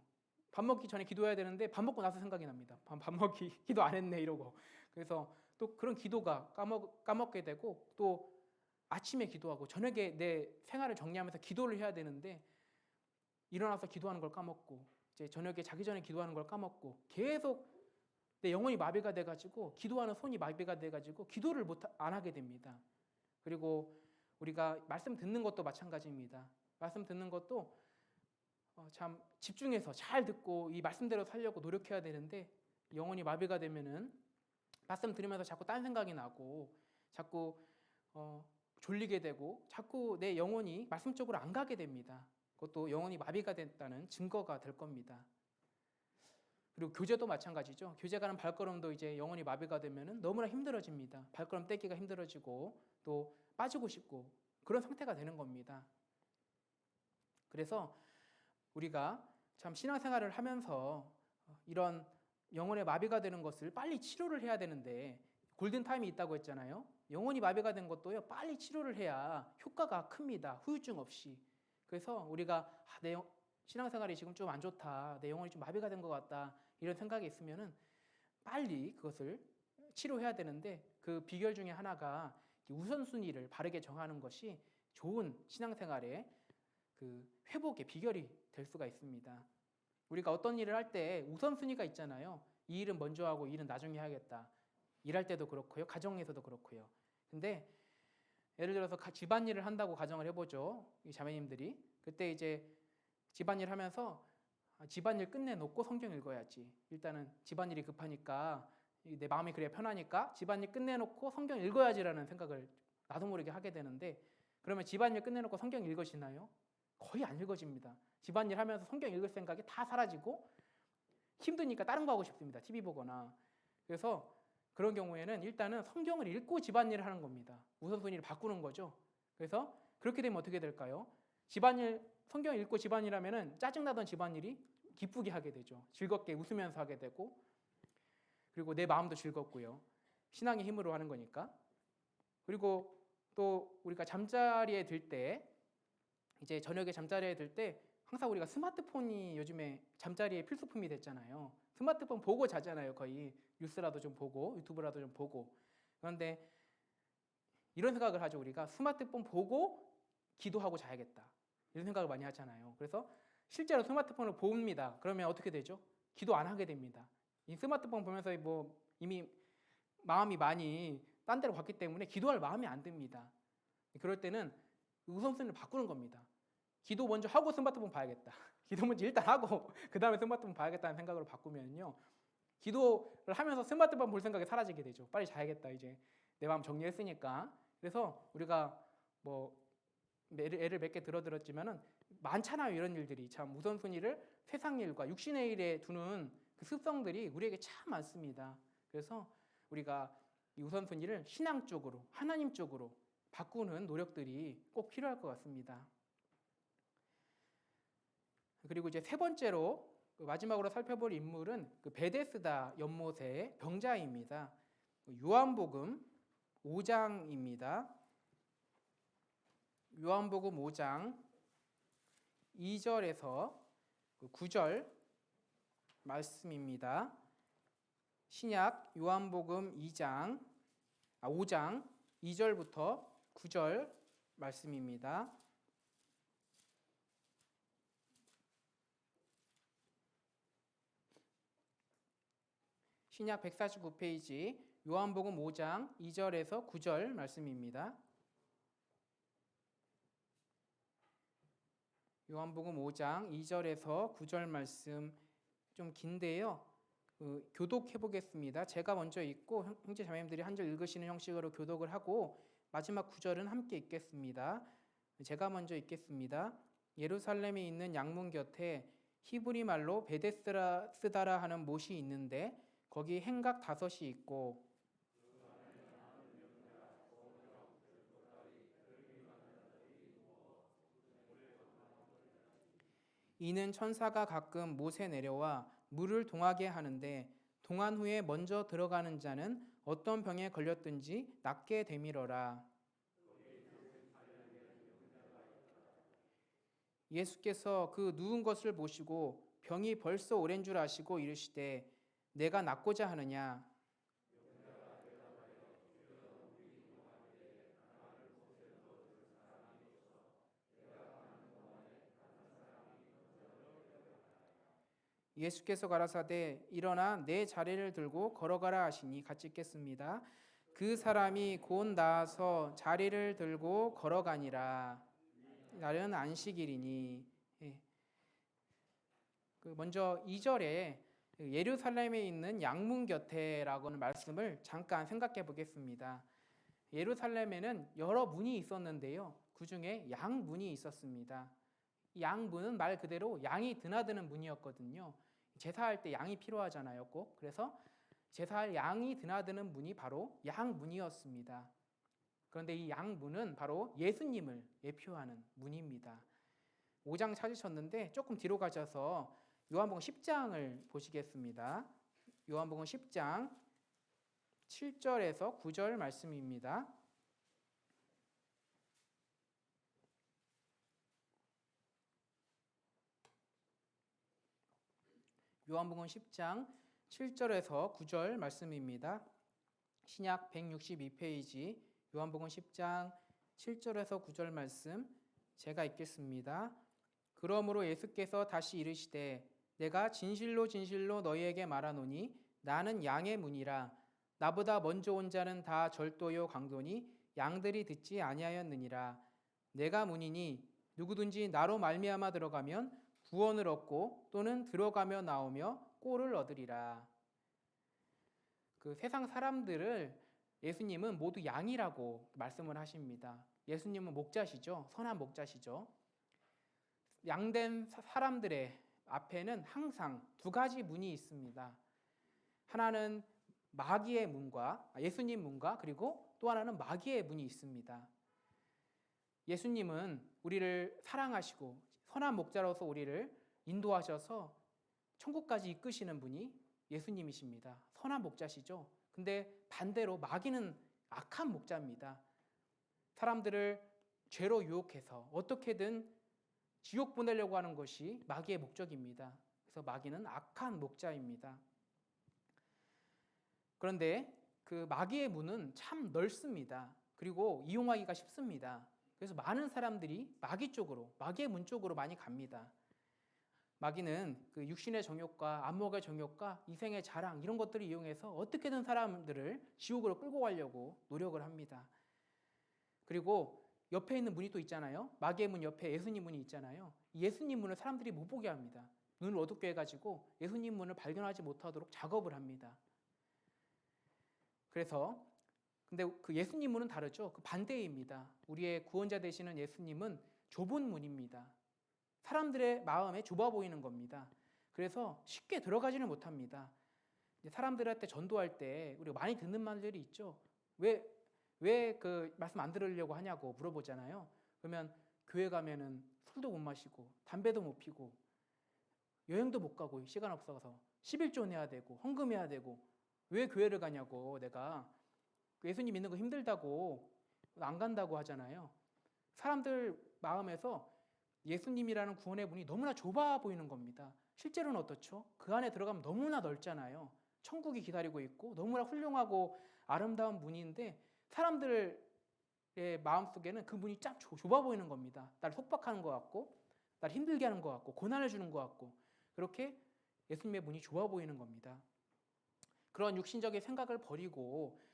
Speaker 1: 밥 먹기 전에 기도해야 되는데 밥 먹고 나서 생각이 납니다. 밥 먹기 기도 안 했네 이러고. 그래서 또 그런 기도가 까먹게 되고 또 아침에 기도하고 저녁에 내 생활을 정리하면서 기도를 해야 되는데 일어나서 기도하는 걸 까먹고 이제 저녁에 자기 전에 기도하는 걸 까먹고 계속 내 영혼이 마비가 돼가지고 기도하는 손이 마비가 돼가지고 기도를 안 하게 됩니다. 그리고 우리가 말씀 듣는 것도 마찬가지입니다. 말씀 듣는 것도 참 집중해서 잘 듣고 이 말씀대로 살려고 노력해야 되는데 영혼이 마비가 되면은 말씀 들으면서 자꾸 딴 생각이 나고 자꾸 졸리게 되고 자꾸 내 영혼이 말씀 쪽으로 안 가게 됩니다. 그것도 영혼이 마비가 됐다는 증거가 될 겁니다. 그리고 교제도 마찬가지죠. 교제 가는 발걸음도 이제 영혼이 마비가 되면은 너무나 힘들어집니다. 발걸음 떼기가 힘들어지고 또 빠지고 싶고 그런 상태가 되는 겁니다. 그래서 우리가 참 신앙생활을 하면서 이런 영혼의 마비가 되는 것을 빨리 치료를 해야 되는데 골든타임이 있다고 했잖아요. 영혼이 마비가 된 것도요 빨리 치료를 해야 효과가 큽니다. 후유증 없이. 그래서 우리가 내 신앙생활이 지금 좀 안 좋다. 내 영혼이 좀 마비가 된 것 같다. 이런 생각이 있으면은 빨리 그것을 치료해야 되는데 그 비결 중에 하나가 우선순위를 바르게 정하는 것이 좋은 신앙생활의 그 회복의 비결이 될 수가 있습니다. 우리가 어떤 일을 할 때 우선순위가 있잖아요. 이 일은 먼저 하고 이 일은 나중에 해야겠다. 일할 때도 그렇고요. 가정에서도 그렇고요. 근데 예를 들어서 집안일을 한다고 가정을 해보죠. 이 자매님들이. 그때 이제 집안일 하면서 집안일 끝내놓고 성경 읽어야지. 일단은 집안일이 급하니까 내 마음이 그래야 편하니까 집안일 끝내놓고 성경 읽어야지라는 생각을 나도 모르게 하게 되는데 그러면 집안일 끝내놓고 성경 읽으시나요? 거의 안 읽어집니다. 집안일 하면서 성경 읽을 생각이 다 사라지고 힘드니까 다른 거 하고 싶습니다. TV 보거나. 그래서 그런 경우에는 일단은 성경을 읽고 집안일을 하는 겁니다. 우선순위를 바꾸는 거죠. 그래서 그렇게 되면 어떻게 될까요? 집안일 성경 읽고 집안일 하면은 짜증나던 집안일이 기쁘게 하게 되죠. 즐겁게 웃으면서 하게 되고 그리고 내 마음도 즐겁고요. 신앙의 힘으로 하는 거니까. 그리고 또 우리가 잠자리에 들 때 이제 저녁에 잠자리에 들 때 항상 우리가 스마트폰이 요즘에 잠자리의 필수품이 됐잖아요. 스마트폰 보고 자잖아요. 거의 뉴스라도 좀 보고 유튜브라도 좀 보고. 그런데 이런 생각을 하죠. 우리가 스마트폰 보고 기도하고 자야겠다. 이런 생각을 많이 하잖아요. 그래서 실제로 스마트폰을 봅니다. 그러면 어떻게 되죠? 기도 안 하게 됩니다. 이 스마트폰 보면서 뭐 이미 마음이 많이 딴 데로 갔기 때문에 기도할 마음이 안 듭니다. 그럴 때는 우선순위를 바꾸는 겁니다. 기도 먼저 하고 스마트폰 봐야겠다. 기도 먼저 일단 하고 그 다음에 스마트폰 봐야겠다는 생각으로 바꾸면요. 기도를 하면서 스마트폰 볼 생각이 사라지게 되죠. 빨리 자야겠다 이제 내 마음 정리했으니까. 그래서 우리가 뭐 예를 몇 개 들어드렸지만은 많잖아요. 이런 일들이 참 우선순위를 세상 일과 육신의 일에 두는 그 습성들이 우리에게 참 많습니다. 그래서 우리가 이 우선순위를 신앙 쪽으로, 하나님 쪽으로 바꾸는 노력들이 꼭 필요할 것 같습니다. 그리고 이제 세 번째로 마지막으로 살펴볼 인물은 그 베데스다 연못의 병자입니다. 요한복음 5장입니다. 요한복음 5장 2절에서 9절 말씀입니다. 신약 요한복음 5장 2절부터 9절 말씀입니다. 신약 149페이지 요한복음 5장 2절에서 9절 말씀입니다. 요한복음 5장 2절에서 9절 말씀 좀 긴데요. 교독해 보겠습니다. 제가 먼저 읽고 형제 자매님들이 한 절 읽으시는 형식으로 교독을 하고 마지막 9절은 함께 읽겠습니다. 제가 먼저 읽겠습니다. 예루살렘에 있는 양문 곁에 히브리 말로 베데스다라 하는 못이 있는데 거기 행각 5이 있고 이는 천사가 가끔 못에 내려와 물을 동하게 하는데 동한 후에 먼저 들어가는 자는 어떤 병에 걸렸든지 낫게 되밀어라. 예수께서 그 누운 것을 보시고 병이 벌써 오랜 줄 아시고 이르시되 내가 낫고자 하느냐. 예수께서 가라사대 일어나 내 자리를 들고 걸어가라 하시니 같이 읽겠습니다. 그 사람이 곧 나아서 자리를 들고 걸어가니라. 날은 안식일이니. 먼저 2절에 예루살렘에 있는 양문 곁에라고 하는 말씀을 잠깐 생각해 보겠습니다. 예루살렘에는 여러 문이 있었는데요. 그 중에 양문이 있었습니다. 양문은 말 그대로 양이 드나드는 문이었거든요. 제사할 때 양이 필요하잖아요, 꼭. 그래서 제사할 양이 드나드는 문이 바로 양문이었습니다. 그런데 이 양문은 바로 예수님을 예표하는 문입니다. 5장 찾으셨는데 조금 뒤로 가셔서 요한복음 10장을 보시겠습니다. 요한복음 10장 7절에서 9절 말씀입니다. 요한복음 10장 7절에서 9절 말씀입니다. 신약 162페이지 요한복음 10장 7절에서 9절 말씀 제가 읽겠습니다. 그러므로 예수께서 다시 이르시되 내가 진실로 진실로 너희에게 말하노니 나는 양의 문이라. 나보다 먼저 온 자는 다 절도요 강도니 양들이 듣지 아니하였느니라. 내가 문이니 누구든지 나로 말미암아 들어가면 구원을 얻고 또는 들어가며 나오며 꼴을 얻으리라. 그 세상 사람들을 예수님은 모두 양이라고 말씀을 하십니다. 예수님은 목자시죠. 선한 목자시죠. 양된 사람들의 앞에는 항상 두 가지 문이 있습니다. 하나는 마귀의 문과 예수님 문과 그리고 또 하나는 마귀의 문이 있습니다. 예수님은 우리를 사랑하시고 선한 목자로서 우리를 인도하셔서 천국까지 이끄시는 분이 예수님이십니다. 선한 목자시죠. 근데 반대로 마귀는 악한 목자입니다. 사람들을 죄로 유혹해서 어떻게든 지옥 보내려고 하는 것이 마귀의 목적입니다. 그래서 마귀는 악한 목자입니다. 그런데 그 마귀의 문은 참 넓습니다. 그리고 이용하기가 쉽습니다. 그래서 많은 사람들이 마귀 쪽으로, 마귀의 문 쪽으로 많이 갑니다. 마귀는 그 육신의 정욕과 안목의 정욕과 이생의 자랑 이런 것들을 이용해서 어떻게든 사람들을 지옥으로 끌고 가려고 노력을 합니다. 그리고 옆에 있는 문이 또 있잖아요. 마귀의 문 옆에 예수님 문이 있잖아요. 예수님 문을 사람들이 못 보게 합니다. 눈을 어둡게 해가지고 예수님 문을 발견하지 못하도록 작업을 합니다. 그래서 근데 그 예수님 문은 다르죠. 그 반대입니다. 우리의 구원자 되시는 예수님은 좁은 문입니다. 사람들의 마음에 좁아 보이는 겁니다. 그래서 쉽게 들어가지는 못합니다. 이제 사람들한테 전도할 때 우리가 많이 듣는 말들이 있죠. 왜 그 말씀 안 들으려고 하냐고 물어보잖아요. 그러면 교회 가면은 술도 못 마시고 담배도 못 피고 여행도 못 가고 시간 없어서 11조 내야 되고 헌금해야 되고 왜 교회를 가냐고, 내가 예수님 믿는 거 힘들다고 안 간다고 하잖아요. 사람들 마음에서 예수님이라는 구원의 문이 너무나 좁아 보이는 겁니다. 실제로는 어떻죠? 그 안에 들어가면 너무나 넓잖아요. 천국이 기다리고 있고 너무나 훌륭하고 아름다운 문인데 사람들의 마음속에는 그 문이 참 좁아 보이는 겁니다. 날 속박하는 것 같고 날 힘들게 하는 것 같고 고난을 주는 것 같고, 그렇게 예수님의 문이 좁아 보이는 겁니다. 그런 육신적인 생각을 버리고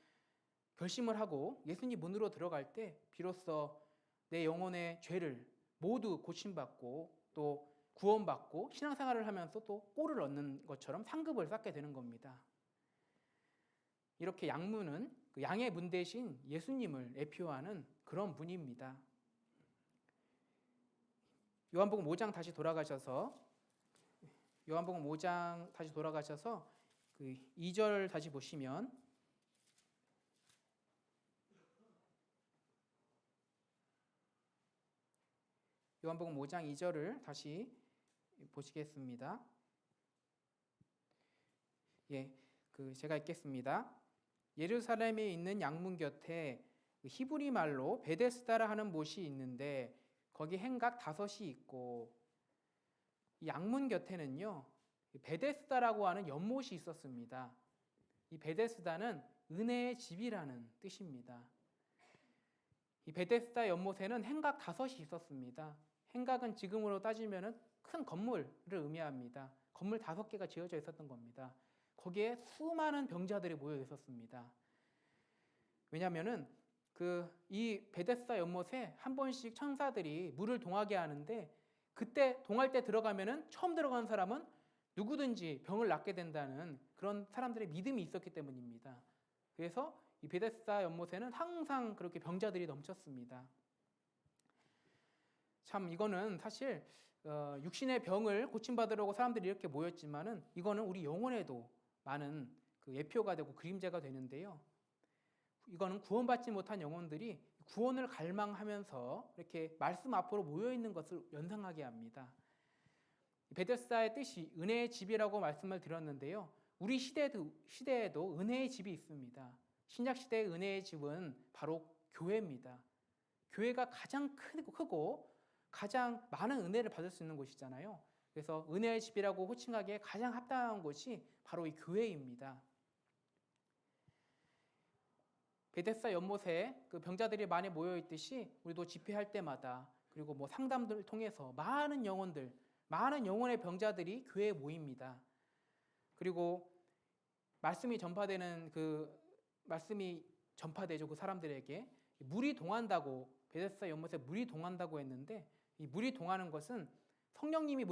Speaker 1: 결심을 하고 예수님 문으로 들어갈 때 비로소 내 영혼의 죄를 모두 고침받고 또 구원받고 신앙생활을 하면서 또 꼴을 얻는 것처럼 상급을 쌓게 되는 겁니다. 이렇게 양문은 그 양의 문 대신 예수님을 애표하는 그런 문입니다. 요한복음 5장 다시 돌아가셔서 그 2절 다시 보시면, 요한복음 5장 2절을 다시 보시겠습니다. 제가 읽겠습니다. 예루살렘에 있는 양문 곁에 히브리 말로 베데스다라 하는 못이 있는데 거기 행각 5이 있고, 이 양문 곁에는요 베데스다라고 하는 연못이 있었습니다. 이 베데스다는 은혜의 집이라는 뜻입니다. 이 베데스다 연못에는 행각 5이 있었습니다. 행각은 지금으로 따지면 큰 건물을 의미합니다. 건물 5개가 지어져 있었던 겁니다. 거기에 수많은 병자들이 모여 있었습니다. 왜냐하면은 이 베데스다 연못에 한 번씩 천사들이 물을 동하게 하는데, 그때 동할 때 들어가면은 처음 들어가는 사람은 누구든지 병을 낫게 된다는 그런 사람들의 믿음이 있었기 때문입니다. 그래서 이 베데스다 연못에는 항상 그렇게 병자들이 넘쳤습니다. 참 이거는 사실 육신의 병을 고침받으려고 사람들이 이렇게 모였지만은 이거는 우리 영혼에도 많은 그 예표가 되고 그림자가 되는데요. 이거는 구원받지 못한 영혼들이 구원을 갈망하면서 이렇게 말씀 앞으로 모여 있는 것을 연상하게 합니다. 베데스다의 뜻이 은혜의 집이라고 말씀을 드렸는데요. 우리 시대에도 은혜의 집이 있습니다. 신약 시대의 은혜의 집은 바로 교회입니다. 교회가 가장 크고 가장 많은 은혜를 받을 수 있는 곳이잖아요. 그래서 은혜의 집이라고 호칭하기에 가장 합당한 곳이 바로 이 교회입니다. 베데스다 연못에 그 병자들이 많이 모여 있듯이 우리도 집회할 때마다, 그리고 뭐 상담들을 통해서 많은 영혼의 병자들이 교회에 모입니다. 그리고 말씀이 전파되죠. 그 사람들에게 물이 동한다고, 베데스다 연못에 물이 동한다고 했는데, 이 물이 동하는 것은 성령님이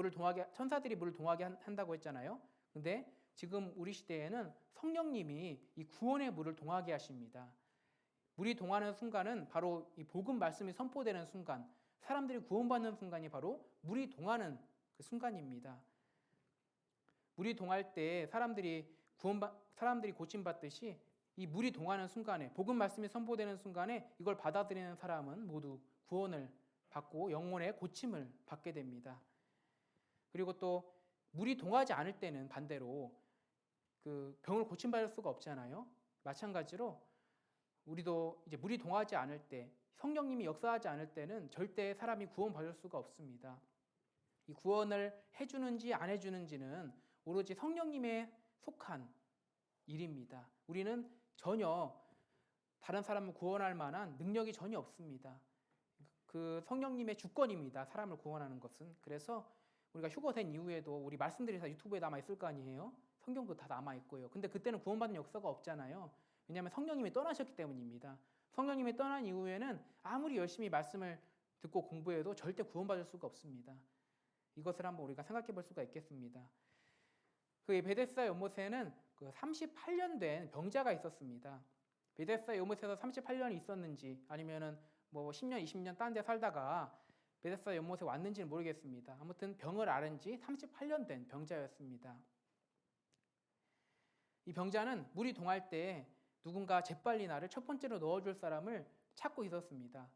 Speaker 1: 천사들이 물을 동하게 한다고 했잖아요. 근데 지금 우리 시대에는 성령님이 이 구원의 물을 동하게 하십니다. 물이 동하는 순간은 바로 이 복음 말씀이 선포되는 순간, 사람들이 구원받는 순간이 바로 물이 동하는 그 순간입니다. 물이 동할 때 사람들이 고침받듯이 이 물이 동하는 순간에, 복음 말씀이 선포되는 순간에 이걸 받아들이는 사람은 모두 구원을 받고 영혼의 고침을 받게 됩니다. 그리고 또 물이 동하지 않을 때는 반대로 그 병을 고침받을 수가 없잖아요. 마찬가지로 우리도 이제 물이 동하지 않을 때, 성령님이 역사하지 않을 때는 절대 사람이 구원받을 수가 없습니다. 이 구원을 해주는지 안 해주는지는 오로지 성령님에 속한 일입니다. 우리는 전혀 다른 사람을 구원할 만한 능력이 전혀 없습니다. 그 성령님의 주권입니다. 사람을 구원하는 것은. 그래서 우리가 휴거된 이후에도 우리 말씀들이 다 유튜브에 남아 있을 거 아니에요. 성경도 다 남아 있고요. 근데 그때는 구원받는 역사가 없잖아요. 왜냐하면 성령님이 떠나셨기 때문입니다. 성령님이 떠난 이후에는 아무리 열심히 말씀을 듣고 공부해도 절대 구원받을 수가 없습니다. 이것을 한번 우리가 생각해 볼 수가 있겠습니다. 그 베데스다 연못에는 그 38년 된 병자가 있었습니다. 베데스다 연못에서 38년이 있었는지 아니면은 뭐 10년, 20년 딴 데 살다가 베데스다 연못에 왔는지는 모르겠습니다. 아무튼 병을 앓은 지 38년 된 병자였습니다. 이 병자는 물이 동할 때 누군가 재빨리 나를 첫 번째로 넣어줄 사람을 찾고 있었습니다.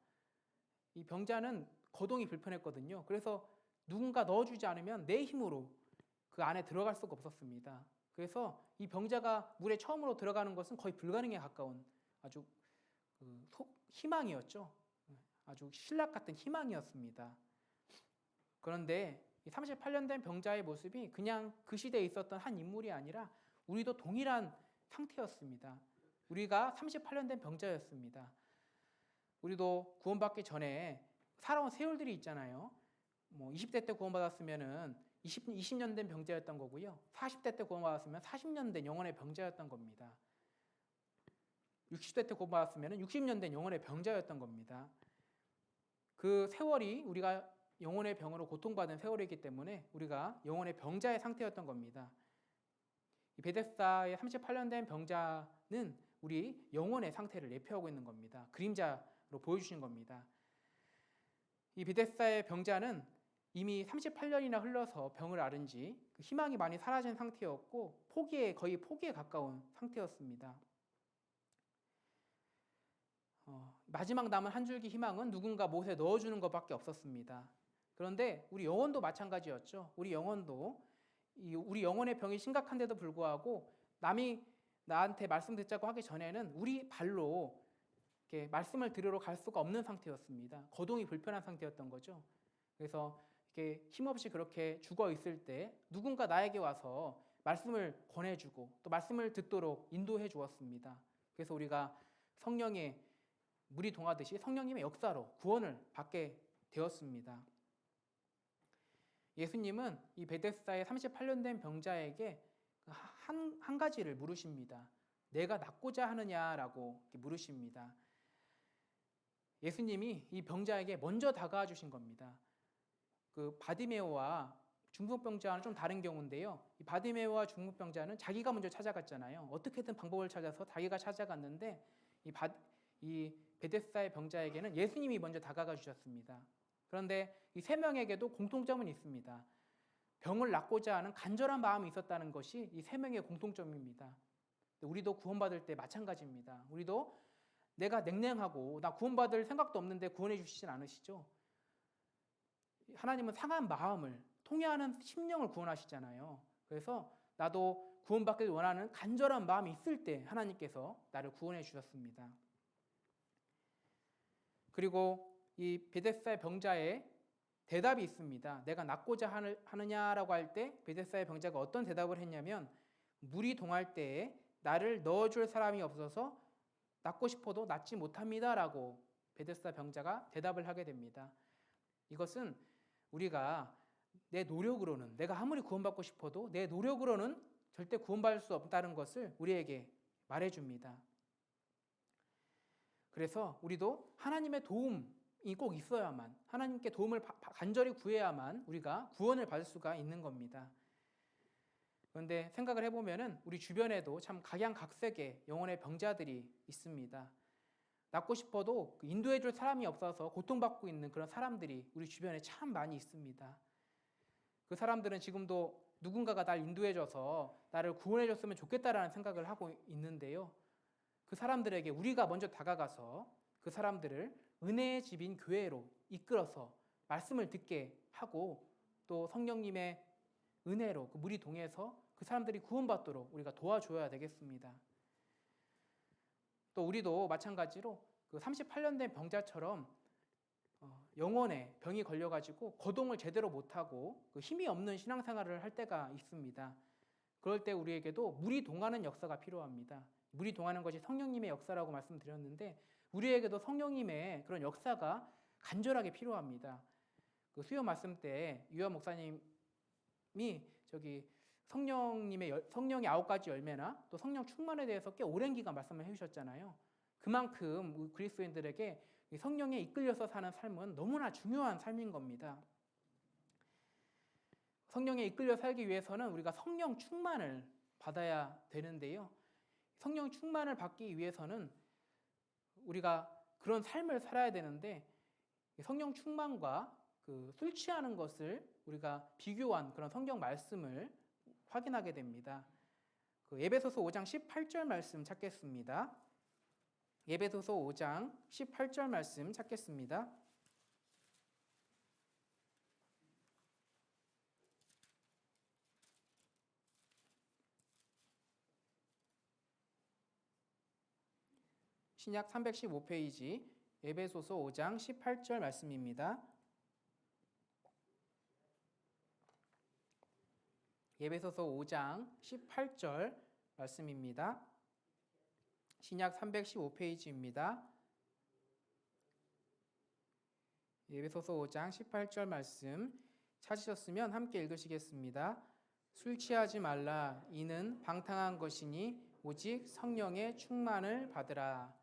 Speaker 1: 이 병자는 거동이 불편했거든요. 그래서 누군가 넣어주지 않으면 내 힘으로 그 안에 들어갈 수가 없었습니다. 그래서 이 병자가 물에 처음으로 들어가는 것은 거의 불가능에 가까운 아주 희망이었죠. 아주 신락 같은 희망이었습니다. 그런데 38년 된 병자의 모습이 그냥 그 시대에 있었던 한 인물이 아니라 우리도 동일한 상태였습니다. 우리가 38년 된 병자였습니다. 우리도 구원받기 전에 살아온 세월들이 있잖아요. 20대 때 구원받았으면은 20년 된 병자였던 거고요. 40대 때 구원받았으면 40년 된 영혼의 병자였던 겁니다. 60대 때 구원받았으면 60년 된 영혼의 병자였던 겁니다. 그 세월이 우리가 영혼의 병으로 고통받은 세월이기 때문에 우리가 영혼의 병자의 상태였던 겁니다. 이 베데스다의 38년 된 병자는 우리 영혼의 상태를 예표하고 있는 겁니다. 그림자로 보여주신 겁니다. 이 베데스다의 병자는 이미 38년이나 흘러서 병을 앓은 지 희망이 많이 사라진 상태였고 거의 포기에 가까운 상태였습니다. 마지막 남은 한 줄기 희망은 누군가 못에 넣어주는 것밖에 없었습니다. 그런데 우리 영혼도 마찬가지였죠. 우리 영혼의 병이 심각한데도 불구하고 남이 나한테 말씀 듣자고 하기 전에는 우리 발로 이렇게 말씀을 들으러 갈 수가 없는 상태였습니다. 거동이 불편한 상태였던 거죠. 그래서 이렇게 힘없이 그렇게 죽어 있을 때 누군가 나에게 와서 말씀을 권해주고 또 말씀을 듣도록 인도해 주었습니다. 그래서 우리가 성령의 물이 동하듯이 성령님의 역사로 구원을 받게 되었습니다. 예수님은 이 베데스다의 38년 된 병자에게 한 가지를 물으십니다. 내가 낫고자 하느냐라고 물으십니다. 예수님이 이 병자에게 먼저 다가와 주신 겁니다. 그 바디메오와 중풍병자는 좀 다른 경우인데요. 이 바디메오와 중풍병자는 자기가 먼저 찾아갔잖아요. 어떻게든 방법을 찾아서 자기가 찾아갔는데 이 베데스다의 병자에게는 예수님이 먼저 다가가 주셨습니다. 그런데 이 세 명에게도 공통점은 있습니다. 병을 낫고자 하는 간절한 마음이 있었다는 것이 이 세 명의 공통점입니다. 우리도 구원받을 때 마찬가지입니다. 우리도 내가 냉랭하고 나 구원받을 생각도 없는데 구원해 주시진 않으시죠? 하나님은 상한 마음을 통해하는 심령을 구원하시잖아요. 그래서 나도 구원받길 원하는 간절한 마음이 있을 때 하나님께서 나를 구원해 주셨습니다. 그리고 이 베데스다의 병자의 대답이 있습니다. 내가 낫고자 하느냐라고 할 때 베데스다의 병자가 어떤 대답을 했냐면 물이 동할 때에 나를 넣어줄 사람이 없어서 낫고 싶어도 낫지 못합니다라고 베데스다 병자가 대답을 하게 됩니다. 이것은 우리가 내 노력으로는 내가 아무리 구원받고 싶어도 내 노력으로는 절대 구원받을 수 없다는 것을 우리에게 말해줍니다. 그래서 우리도 하나님의 도움이 꼭 있어야만 하나님께 도움을 간절히 구해야만 우리가 구원을 받을 수가 있는 겁니다. 그런데 생각을 해보면은 우리 주변에도 참 각양각색의 영혼의 병자들이 있습니다. 낫고 싶어도 인도해줄 사람이 없어서 고통받고 있는 그런 사람들이 우리 주변에 참 많이 있습니다. 그 사람들은 지금도 누군가가 날 인도해줘서 나를 구원해줬으면 좋겠다라는 생각을 하고 있는데요. 그 사람들에게 우리가 먼저 다가가서 그 사람들을 은혜의 집인 교회로 이끌어서 말씀을 듣게 하고 또 성령님의 은혜로 그 물이 동해서 그 사람들이 구원받도록 우리가 도와줘야 되겠습니다. 또 우리도 마찬가지로 그 38년 된 병자처럼 영혼에 병이 걸려가지고 거동을 제대로 못하고 그 힘이 없는 신앙생활을 할 때가 있습니다. 그럴 때 우리에게도 물이 동하는 역사가 필요합니다. 물이 동하는 것이 성령님의 역사라고 말씀드렸는데 우리에게도 성령님의 그런 역사가 간절하게 필요합니다. 그 수요 말씀 때 유아 목사님이 성령의 9가지 열매나 또 성령 충만에 대해서 꽤 오랜 기간 말씀을 해주셨잖아요. 그만큼 그리스도인들에게 성령에 이끌려서 사는 삶은 너무나 중요한 삶인 겁니다. 성령에 이끌려 살기 위해서는 우리가 성령 충만을 받아야 되는데요. 성령 충만을 받기 위해서는 우리가 그런 삶을 살아야 되는데 성령 충만과 술 취하는 것을 우리가 비교한 그런 성경 말씀을 확인하게 됩니다. 그 에베소서 5장 18절 말씀 찾겠습니다. 에베소서 5장 18절 말씀 찾겠습니다. 신약 315페이지 에베소서 5장 18절 말씀입니다. 에베소서 5장 18절 말씀입니다. 신약 315페이지입니다. 에베소서 5장 18절 말씀 찾으셨으면 함께 읽으시겠습니다. 술 취하지 말라. 이는 방탕한 것이니 오직 성령의 충만을 받으라.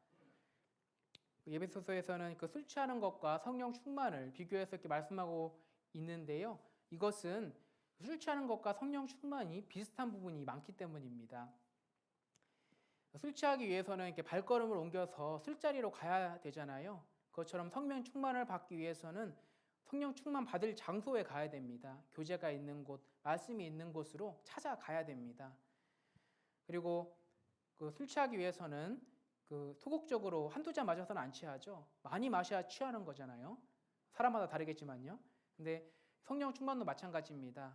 Speaker 1: 에베소서에서는 그 술 취하는 것과 성령 충만을 비교해서 이렇게 말씀하고 있는데요. 이것은 술 취하는 것과 성령 충만이 비슷한 부분이 많기 때문입니다. 술 취하기 위해서는 이렇게 발걸음을 옮겨서 술자리로 가야 되잖아요. 그것처럼 성령 충만을 받기 위해서는 성령 충만 받을 장소에 가야 됩니다. 교제가 있는 곳, 말씀이 있는 곳으로 찾아가야 됩니다. 그리고 그 술 취하기 위해서는 그 소극적으로 한두 잔 마셔서는 안 취하죠. 많이 마셔야 취하는 거잖아요. 사람마다 다르겠지만요. 근데 성령 충만도 마찬가지입니다.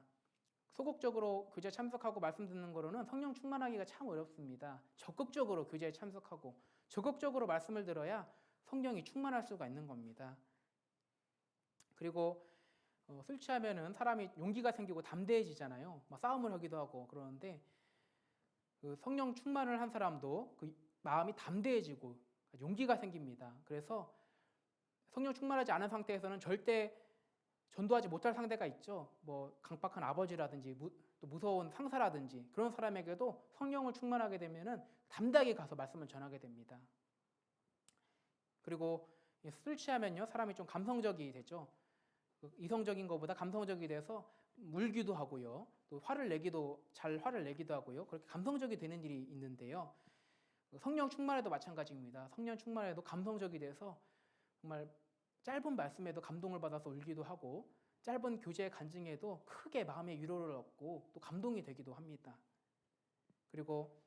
Speaker 1: 소극적으로 교제에 참석하고 말씀 듣는 거로는 성령 충만하기가 참 어렵습니다. 적극적으로 교제에 참석하고 적극적으로 말씀을 들어야 성령이 충만할 수가 있는 겁니다. 그리고 술 취하면은 사람이 용기가 생기고 담대해지잖아요. 막 싸움을 하기도 하고 그러는데 그 성령 충만을 한 사람도 그 마음이 담대해지고 용기가 생깁니다. 그래서 성령 충만하지 않은 상태에서는 절대 전도하지 못할 상대가 있죠. 뭐 강박한 아버지라든지 또 무서운 상사라든지 그런 사람에게도 성령을 충만하게 되면은 담대하게 가서 말씀을 전하게 됩니다. 그리고 술 취하면요 사람이 좀 감성적이 되죠. 이성적인 것보다 감성적이 돼서 울기도 하고요. 또 화를 내기도 하고요. 그렇게 감성적이 되는 일이 있는데요. 성령 충만에도 마찬가지입니다. 성령 충만에도 감성적이 돼서 정말 짧은 말씀에도 감동을 받아서 울기도 하고 짧은 교제 간증에도 크게 마음의 위로를 얻고 또 감동이 되기도 합니다. 그리고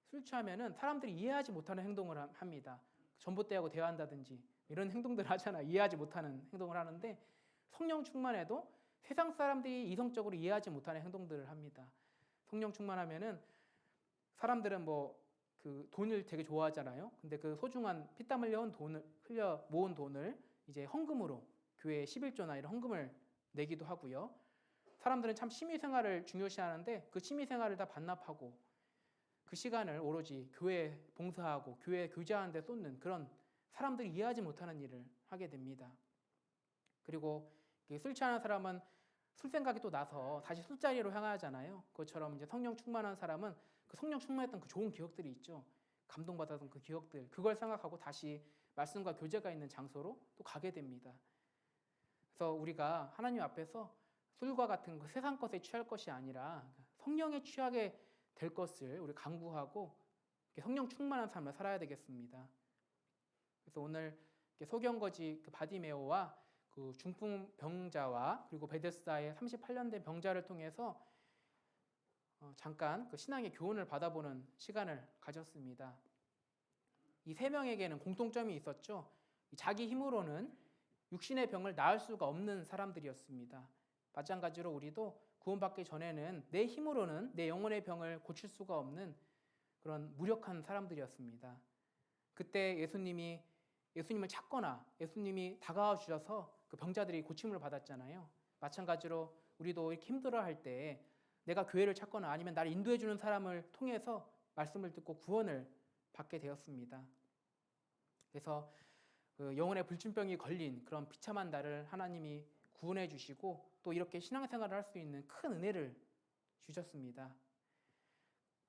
Speaker 1: 술 취하면은 사람들이 이해하지 못하는 행동을 합니다. 전봇대하고 대화한다든지 이런 행동들을 하잖아요. 이해하지 못하는 행동을 하는데 성령 충만에도 세상 사람들이 이성적으로 이해하지 못하는 행동들을 합니다. 성령 충만하면은 사람들은 뭐 그 돈을 되게 좋아하잖아요. 근데 그 소중한 피땀 흘려 모은 돈을 이제 헌금으로 교회 11조나 이런 헌금을 내기도 하고요. 사람들은 참 취미생활을 중요시하는데 그 취미생활을 다 반납하고 그 시간을 오로지 교회 봉사하고 교회 교제하는 데 쏟는 그런 사람들이 이해하지 못하는 일을 하게 됩니다. 그리고 술 취하는 사람은 술 생각이 또 나서 다시 술자리로 향하잖아요. 그것처럼 이제 성령 충만한 사람은 그 성령 충만했던 그 좋은 기억들이 있죠. 감동받았던 그 기억들, 그걸 생각하고 다시 말씀과 교제가 있는 장소로 또 가게 됩니다. 그래서 우리가 하나님 앞에서 술과 같은 그 세상 것에 취할 것이 아니라 성령에 취하게 될 것을 우리 간구하고 성령 충만한 삶을 살아야 되겠습니다. 그래서 오늘 소경거지 그 바디메오와 그 중풍 병자와 그리고 베데스다의 38년 된 병자를 통해서 잠깐 그 신앙의 교훈을 받아보는 시간을 가졌습니다. 이 세 명에게는 공통점이 있었죠. 자기 힘으로는 육신의 병을 나을 수가 없는 사람들이었습니다. 마찬가지로 우리도 구원받기 전에는 내 힘으로는 내 영혼의 병을 고칠 수가 없는 그런 무력한 사람들이었습니다. 그때 예수님을 찾거나 예수님이 다가와 주셔서 그 병자들이 고침을 받았잖아요. 마찬가지로 우리도 이렇게 힘들어할 때 내가 교회를 찾거나 아니면 나를 인도해 주는 사람을 통해서 말씀을 듣고 구원을 받게 되었습니다. 그래서 그 영혼의 불침병이 걸린 그런 비참한 나를 하나님이 구원해 주시고 또 이렇게 신앙생활을 할 수 있는 큰 은혜를 주셨습니다.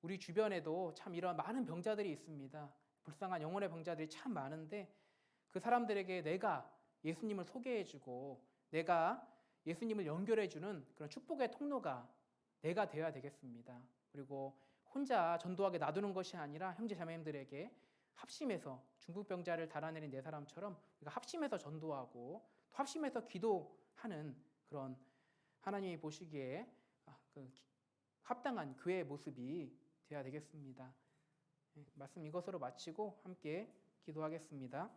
Speaker 1: 우리 주변에도 참 이런 많은 병자들이 있습니다. 불쌍한 영혼의 병자들이 참 많은데 그 사람들에게 내가 예수님을 소개해주고 내가 예수님을 연결해주는 그런 축복의 통로가 내가 되어야 되겠습니다. 그리고 혼자 전도하게 놔두는 것이 아니라 형제 자매님들에게 합심해서 중풍병자를 달아내린 네 사람처럼 우리가 합심해서 전도하고 또 합심해서 기도하는 그런 하나님이 보시기에 합당한 교회의 모습이 돼야 되겠습니다. 말씀 이것으로 마치고 함께 기도하겠습니다.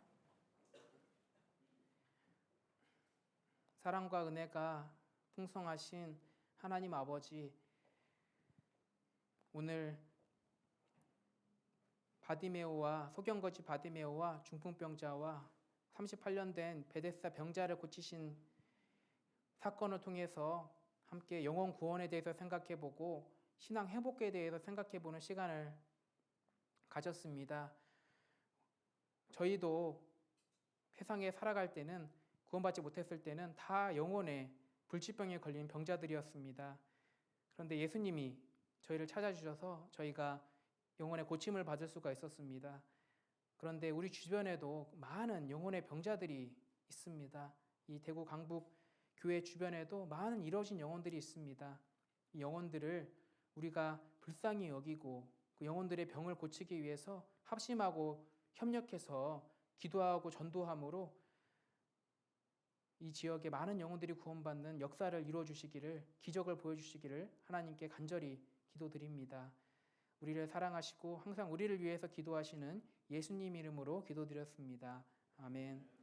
Speaker 1: 사랑과 은혜가 풍성하신 하나님 아버지, 오늘 바디메오와 소경거지 바디메오와 중풍병자와 38년 된 베데스다 병자를 고치신 사건을 통해서 함께 영혼 구원에 대해서 생각해보고 신앙 회복에 대해서 생각해보는 시간을 가졌습니다. 저희도 세상에 살아갈 때는 구원받지 못했을 때는 다 영혼의 불치병에 걸린 병자들이었습니다. 그런데 예수님이 저희를 찾아주셔서 저희가 영혼의 고침을 받을 수가 있었습니다. 그런데 우리 주변에도 많은 영혼의 병자들이 있습니다. 이 대구 강북 교회 주변에도 많은 이루어진 영혼들이 있습니다. 이 영혼들을 우리가 불쌍히 여기고 그 영혼들의 병을 고치기 위해서 합심하고 협력해서 기도하고 전도함으로 이 지역에 많은 영혼들이 구원받는 역사를 이루어 주시기를, 기적을 보여주시기를 하나님께 간절히 기도드립니다. 우리를 사랑하시고 항상 우리를 위해서 기도하시는 예수님 이름으로 기도드렸습니다. 아멘.